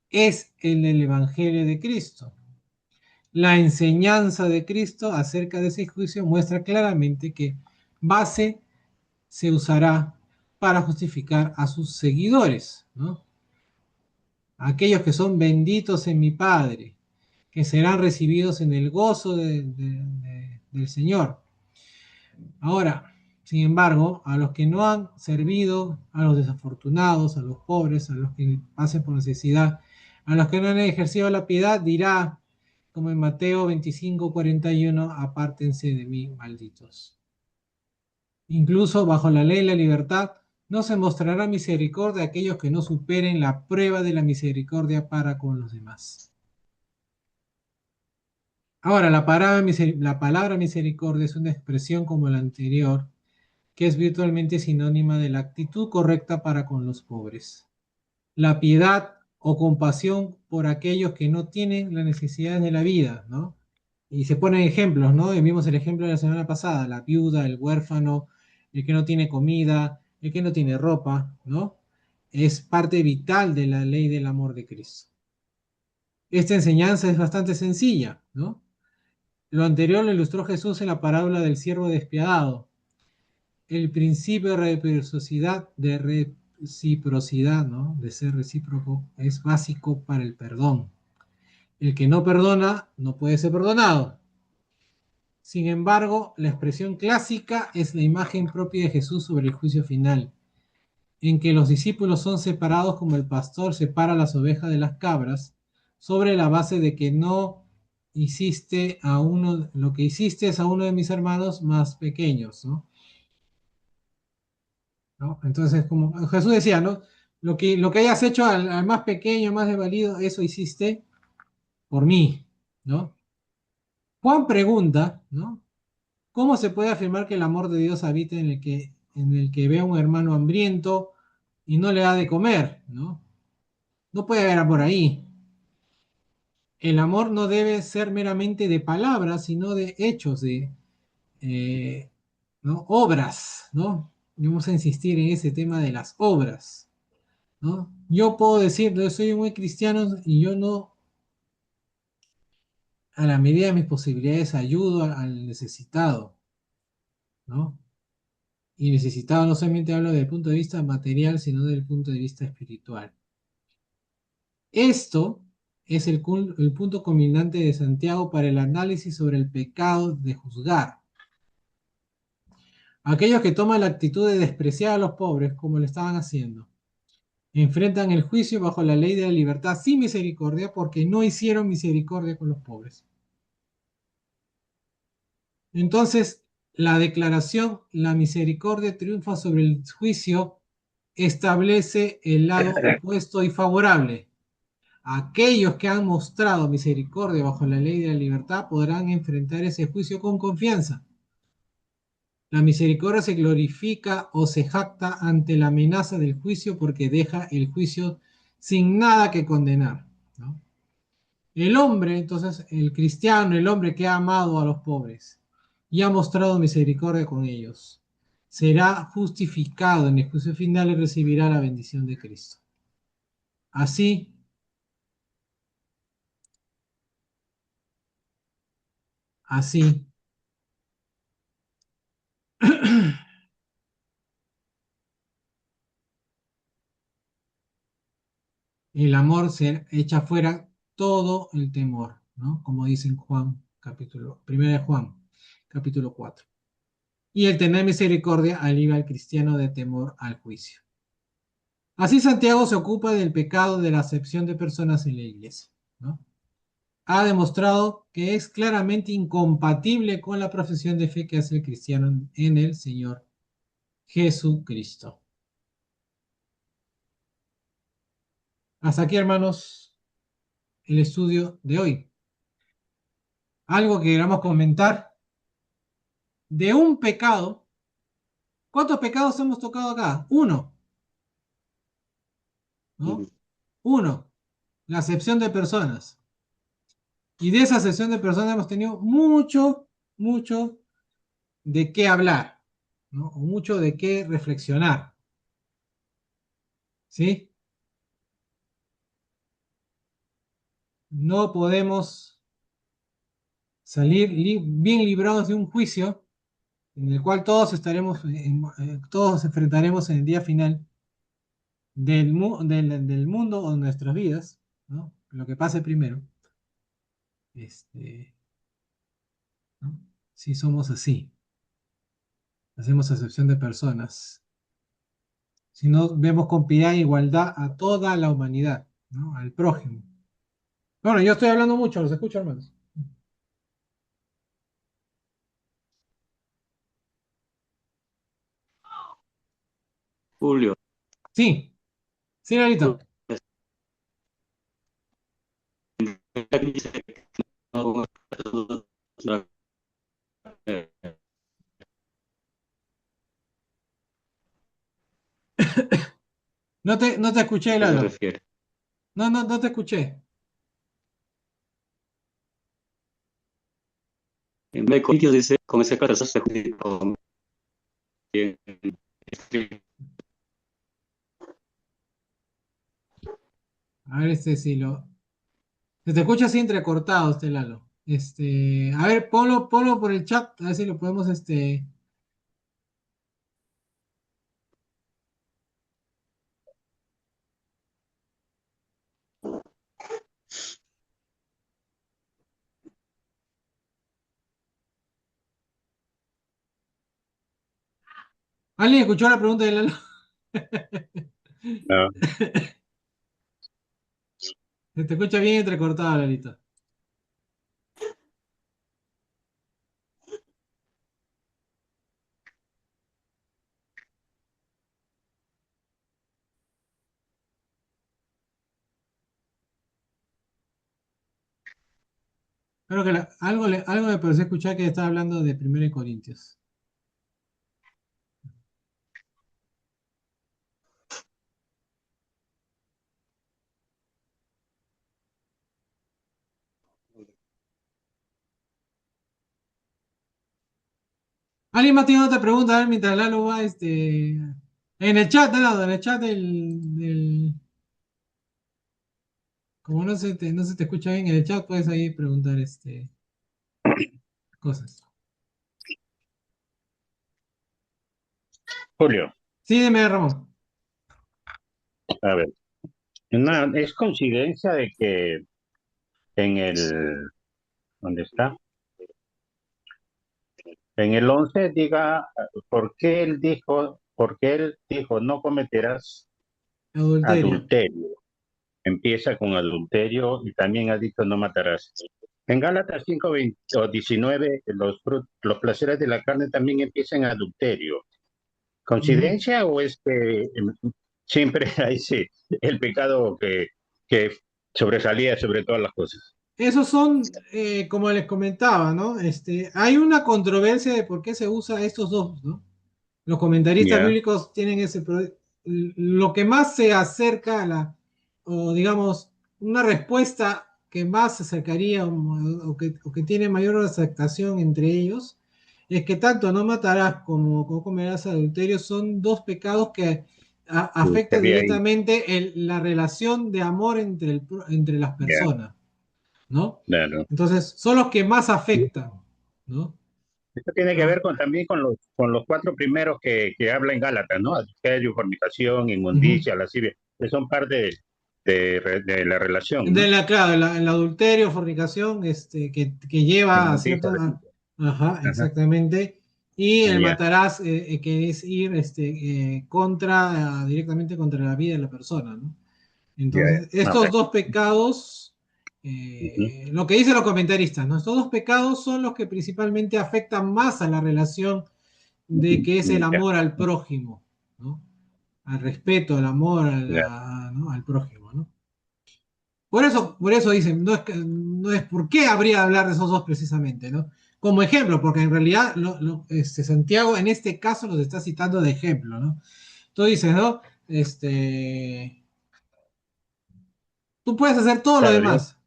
es el del Evangelio de Cristo. La enseñanza de Cristo acerca de ese juicio muestra claramente que base se usará para justificar a sus seguidores, ¿no? Aquellos que son benditos en mi Padre, que serán recibidos en el gozo del Señor. Ahora, sin embargo, a los que no han servido, a los desafortunados, a los pobres, a los que pasen por necesidad, a los que no han ejercido la piedad, dirá, como en Mateo 25:41, apártense de mí, malditos. Incluso bajo la ley de la libertad, no se mostrará misericordia a aquellos que no superen la prueba de la misericordia para con los demás. Ahora, la palabra misericordia es una expresión como la anterior, que es virtualmente sinónima de la actitud correcta para con los pobres. La piedad o compasión por aquellos que no tienen las necesidades de la vida, ¿no? Y se ponen ejemplos, ¿no? Y vimos el ejemplo de la semana pasada, la viuda, el huérfano, el que no tiene comida, el que no tiene ropa, ¿no? Es parte vital de la ley del amor de Cristo. Esta enseñanza es bastante sencilla, ¿no? Lo anterior lo ilustró Jesús en la parábola del siervo despiadado. El principio de reciprocidad, ¿no? De ser recíproco, es básico para el perdón. El que no perdona no puede ser perdonado. Sin embargo, la expresión clásica es la imagen propia de Jesús sobre el juicio final, en que los discípulos son separados como el pastor separa las ovejas de las cabras, sobre la base de que no hiciste a uno, lo que hiciste es a uno de mis hermanos más pequeños, ¿no? ¿No? Entonces, como Jesús decía, ¿no? Lo que hayas hecho al más pequeño, más desvalido, eso hiciste por mí, ¿no? Juan pregunta, ¿no? ¿Cómo se puede afirmar que el amor de Dios habita en el que ve a un hermano hambriento y no le da de comer, ¿no? No puede haber por ahí. El amor no debe ser meramente de palabras, sino de hechos, eh, ¿no? Obras, ¿no? Y vamos a insistir en ese tema de las obras, ¿no? Yo puedo decir, yo soy un buen cristiano y yo no, a la medida de mis posibilidades, ayudo al necesitado, ¿no? Y necesitado no solamente hablo desde el punto de vista material, sino desde el punto de vista espiritual. Esto es el punto culminante de Santiago para el análisis sobre el pecado de juzgar. Aquellos que toman la actitud de despreciar a los pobres, como lo estaban haciendo, enfrentan el juicio bajo la ley de la libertad sin misericordia porque no hicieron misericordia con los pobres. Entonces, la declaración, la misericordia triunfa sobre el juicio, establece el lado opuesto y favorable. Aquellos que han mostrado misericordia bajo la ley de la libertad podrán enfrentar ese juicio con confianza. La misericordia se glorifica o se jacta ante la amenaza del juicio porque deja el juicio sin nada que condenar, ¿no? El hombre, entonces, el cristiano, el hombre que ha amado a los pobres y ha mostrado misericordia con ellos, será justificado en el juicio final y recibirá la bendición de Cristo. Así, así, el amor se echa fuera todo el temor, ¿no? Como dice en Juan, capítulo, 1 de Juan, capítulo 4. Y el tener misericordia alivia al cristiano de temor al juicio. Así Santiago se ocupa del pecado de la acepción de personas en la iglesia, ¿no? Ha demostrado que es claramente incompatible con la profesión de fe que hace el cristiano en el Señor Jesucristo. Hasta aquí, hermanos, el estudio de hoy. Algo que queramos comentar de un pecado. ¿Cuántos pecados hemos tocado acá? Uno, ¿no? Uno, la acepción de personas. Y de esa acepción de personas hemos tenido mucho, mucho de qué hablar, ¿no? O mucho de qué reflexionar, ¿sí? No podemos salir bien librados de un juicio en el cual todos estaremos, todos enfrentaremos en el día final del mundo o de nuestras vidas, ¿no? Lo que pase primero, este, ¿no? Si somos así, hacemos acepción de personas, si no vemos con piedad e igualdad a toda la humanidad, ¿no? Al prójimo. Bueno, yo estoy hablando mucho, los escucho, hermanos. Julio, Sí, sí, Larito. No te escuché, ¿qué se Lalo. refiere? No te escuché. En Corintios dice, con ese carácter se justificó bien. A ver, si lo. Se te escucha así entrecortado, Lalo. A ver, ponlo por el chat, a ver si lo podemos, ¿Alguien escuchó la pregunta de Lalo? No, Se te escucha bien entrecortado, Lalito. Creo que algo me pareció escuchar que estaba hablando de 1 Corintios. ¿Alguien más tiene otra pregunta? A ver, mientras Lalo va, en el chat, Lalo, en el chat como no se te escucha bien en el chat, puedes ahí preguntar, cosas. Julio, Sí, dime, Ramón. a ver, es coincidencia de que en ¿dónde está? en el 11 diga por qué él dijo no cometerás Adulterio. adulterio. Empieza con adulterio y también ha dicho no matarás. En Gálatas 5, 20 o 19, los placeres de la carne también empiezan en adulterio. Ujú. ¿Coincidencia o es que siempre hay el pecado que sobresalía sobre todas las cosas? Esos son, como les comentaba, ¿no? Hay una controversia de por qué se usa estos dos, ¿no? Los comentaristas Ya, bíblicos tienen lo que más se acerca a o digamos, una respuesta que más se acercaría o que tiene mayor aceptación entre ellos, es que tanto no matarás como comerás adulterio son dos pecados que sí, se afectan ve ahí. directamente la relación de amor entre las Ya, personas, ¿no? claro. Entonces, son los que más afectan, ¿no? Esto tiene que Ah, ver también con los cuatro primeros que habla en Gálatas, ¿no? Adulterio, fornicación, ujú. inmundicia, lascivia, que son parte de la relación, ¿no? Claro, el adulterio, fornicación, que lleva a Inmundicia, ciertos. Ajá, ajá, exactamente. Y el ya, matarás, que es ir directamente contra la vida de la persona, ¿no? ya, Entonces, no, estos dos pecados, ujú, lo que dicen los comentaristas, ¿no? Estos dos pecados son los que principalmente afectan más a la relación de que es el ya, amor al prójimo, ¿no? Al respeto, al amor ya, ¿no? Al prójimo, ¿no? Por eso dicen, no es por qué habría de hablar de esos dos precisamente, ¿no? Como ejemplo, porque en realidad Santiago en este caso los está citando de ejemplo, ¿no? Tú dices, ¿no? Tú puedes hacer todo lo claro, demás.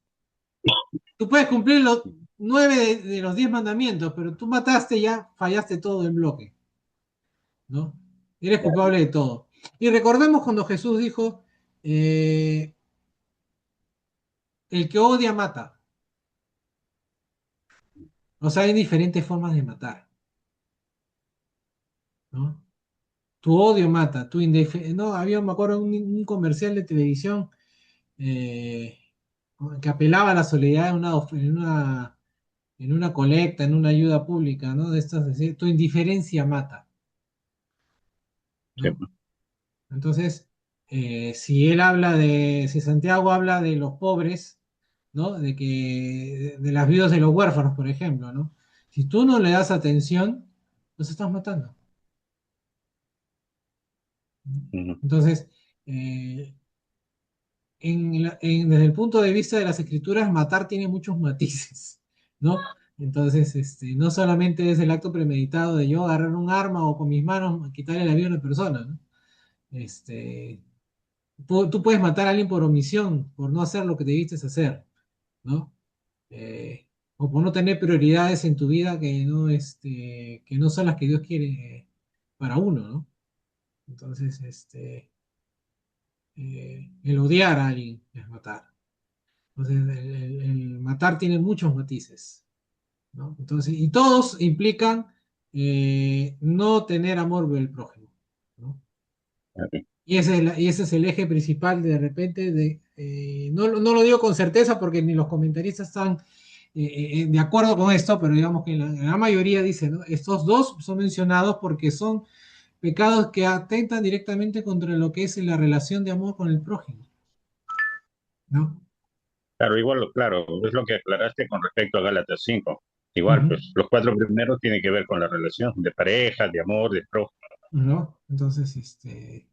Tú puedes cumplir los 9 de los 10 mandamientos, pero tú mataste ya, fallaste todo el bloque, ¿no? Eres culpable de todo. Y recordemos cuando Jesús dijo, eh, el que odia mata. O sea, hay diferentes formas de matar, ¿no? Tu odio mata, no, me acuerdo un comercial de televisión eh, que apelaba a la solidaridad en una colecta, en una ayuda pública, ¿no? De estas, decir, tu indiferencia mata, sí, ¿no? Entonces, si Santiago habla de los pobres, ¿no? De las viudas de los huérfanos, por ejemplo, ¿no? Si tú no le das atención, los estás matando, ¿no? ujú, Entonces, desde el punto de vista de las escrituras, matar tiene muchos matices, ¿no? Entonces, no solamente es el acto premeditado de yo agarrar un arma o con mis manos quitarle la vida a una persona, ¿no? Este, tú puedes matar a alguien por omisión, por no hacer lo que debiste hacer, ¿no? O por no tener prioridades en tu vida que no son las que Dios quiere para uno, ¿no? Entonces, el odiar a alguien es matar. Entonces, el matar tiene muchos matices, ¿no? Entonces, y todos implican no tener amor por el prójimo, ¿no? ok, Y ese es el eje principal repente no lo digo con certeza porque ni los comentaristas están de acuerdo con esto, pero digamos que la mayoría dice, ¿no? Estos dos son mencionados porque son pecados que atentan directamente contra lo que es la relación de amor con el prójimo, ¿no? claro, igual, claro, es lo que aclaraste con respecto a Gálatas 5. Igual, Ujú. pues los cuatro primeros tienen que ver con la relación de pareja, de amor, de prójimo. ¿No? Entonces,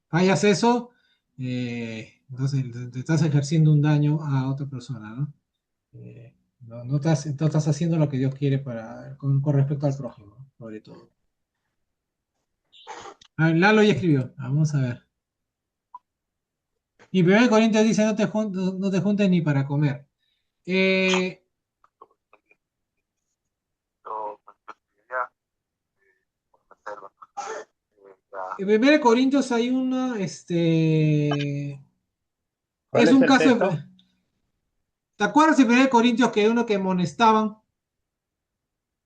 fallas eso, entonces te estás ejerciendo un daño a otra persona, ¿no? No estás haciendo lo que Dios quiere con respecto al prójimo, ¿no? Sobre todo. A ver, Lalo ya escribió, vamos a ver. Y 1 Corintios dice, no te juntes ni para comer. Eh, en 1 Corintios hay ¿Cuál es es un el caso, texto? ¿te acuerdas en 1 Corintios que hay uno que amonestaban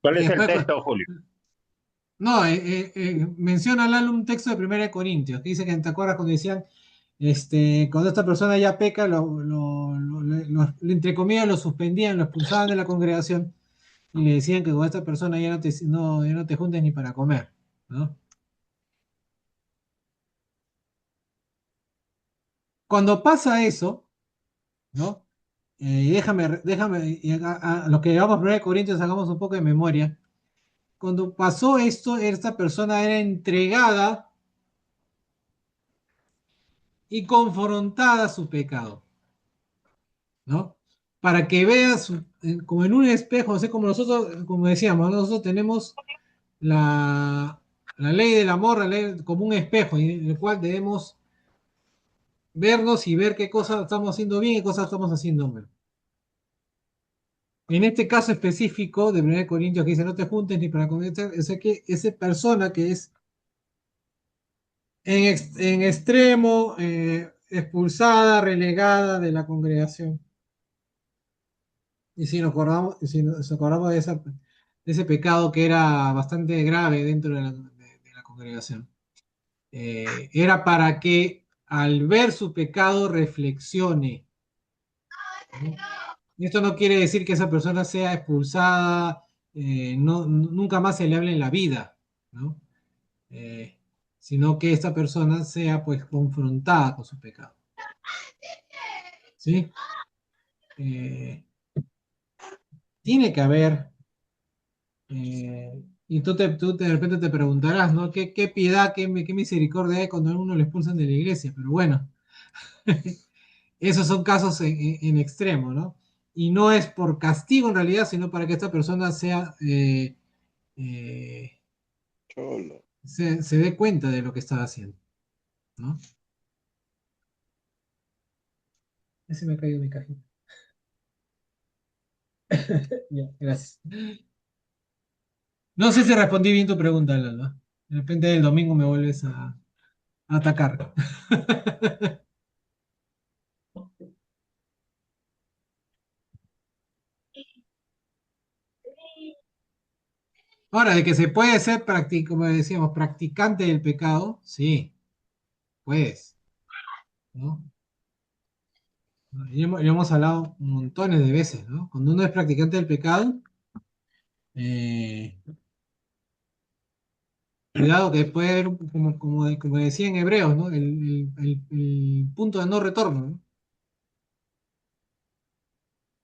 ¿Cuál y que es el después, texto, Julio? no, menciona Lalo un texto de 1 Corintios, que dice que te acuerdas cuando decían, cuando esta persona ya peca, entre comillas lo suspendían, lo expulsaban de la congregación. y le decían que con esta persona ya no te juntes ni para comer, ¿no? Cuando pasa eso, ¿no? Déjame, y a los que llevamos 1 Corintios hagamos un poco de memoria. Cuando pasó esto, esta persona era entregada y confrontada a su pecado, ¿no? Para que veas como en un espejo, así como nosotros, como decíamos, nosotros tenemos la ley del amor, la ley como un espejo, en el cual debemos vernos y ver qué cosas estamos haciendo bien y qué cosas estamos haciendo mal. En este caso específico de 1 Corintios que dice no te juntes ni para cometer, esa persona que es en extremo expulsada, relegada de la congregación. Y si nos acordamos de ese pecado que era bastante grave dentro de la congregación, era para que al ver su pecado reflexione, ¿no? Y esto no quiere decir que esa persona sea expulsada, nunca más se le hable en la vida, ¿no? Eh, sino que esta persona sea pues confrontada con su pecado. ¿Sí? Tiene que haber, y tú de repente te preguntarás, ¿no? ¿Qué piedad, qué misericordia hay cuando a uno le expulsan de la iglesia? Pero bueno, esos son casos en extremo, ¿no? Y no es por castigo en realidad, sino para que esta persona eh, Cholo. se dé cuenta de lo que estaba haciendo, ¿no? Ese me ha caído mi cajita. Ya, gracias. No sé si respondí bien tu pregunta, Lalo. De repente el domingo me vuelves a atacar. Ahora, de que se puede ser, como decíamos, practicante del pecado, sí, puedes, ¿no? Y hemos hablado montones de veces, ¿no? Cuando uno es practicante del pecado, eh, cuidado que puede haber, como decía en Hebreos, ¿no? El punto de no retorno, ¿no?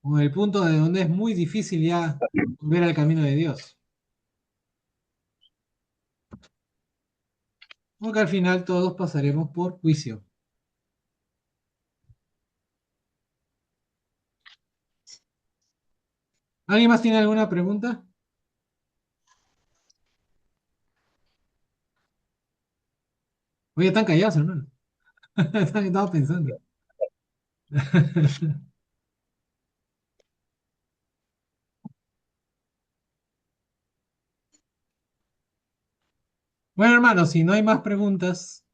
O el punto de donde es muy difícil ya volver al camino de Dios. Porque al final todos pasaremos por juicio. ¿Alguien más tiene alguna pregunta? Oye, están callados, hermano. Estaba pensando. Bueno, hermano, si no hay más preguntas,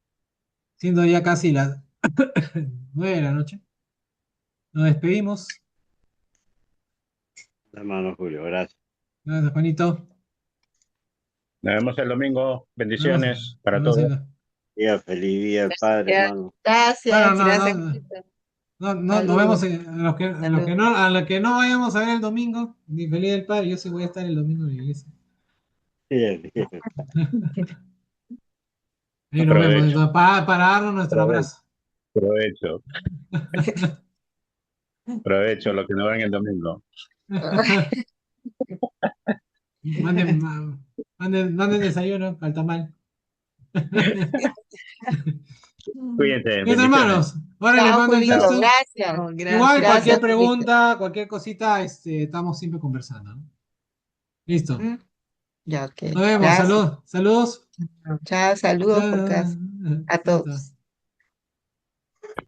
siendo ya casi las 9 de la noche, nos despedimos. Hermano Julio, gracias. Gracias, Juanito. Nos vemos el domingo. Nos vemos, Bendiciones para nos vemos todos. en Día feliz día del padre, Gracias, hermano. Bueno, gracias, no, gracias. no, no, nos Saludos, vemos saludos. a los que no vayamos a ver el domingo, ni feliz del Padre, yo sí voy a estar el domingo en la iglesia. Bien, bien. Ahí nos vemos, Aprovecho, entonces, para darnos nuestro aprovecho, abrazo. aprovecho, aprovecho lo que nos ven el domingo. Manden, manden desayuno al tamal. Cuídense, Mis bendiciones. hermanos, ahora les Chao, mando el Julito, texto. gracias. Igual, Gracias, cualquier Julito. pregunta, cualquier cosita, estamos siempre conversando, ¿no? Listo. Mm, ya, ok. Nos vemos. Gracias. Saludos. Saludos. Chao, saludos por casa. A Chao. todos.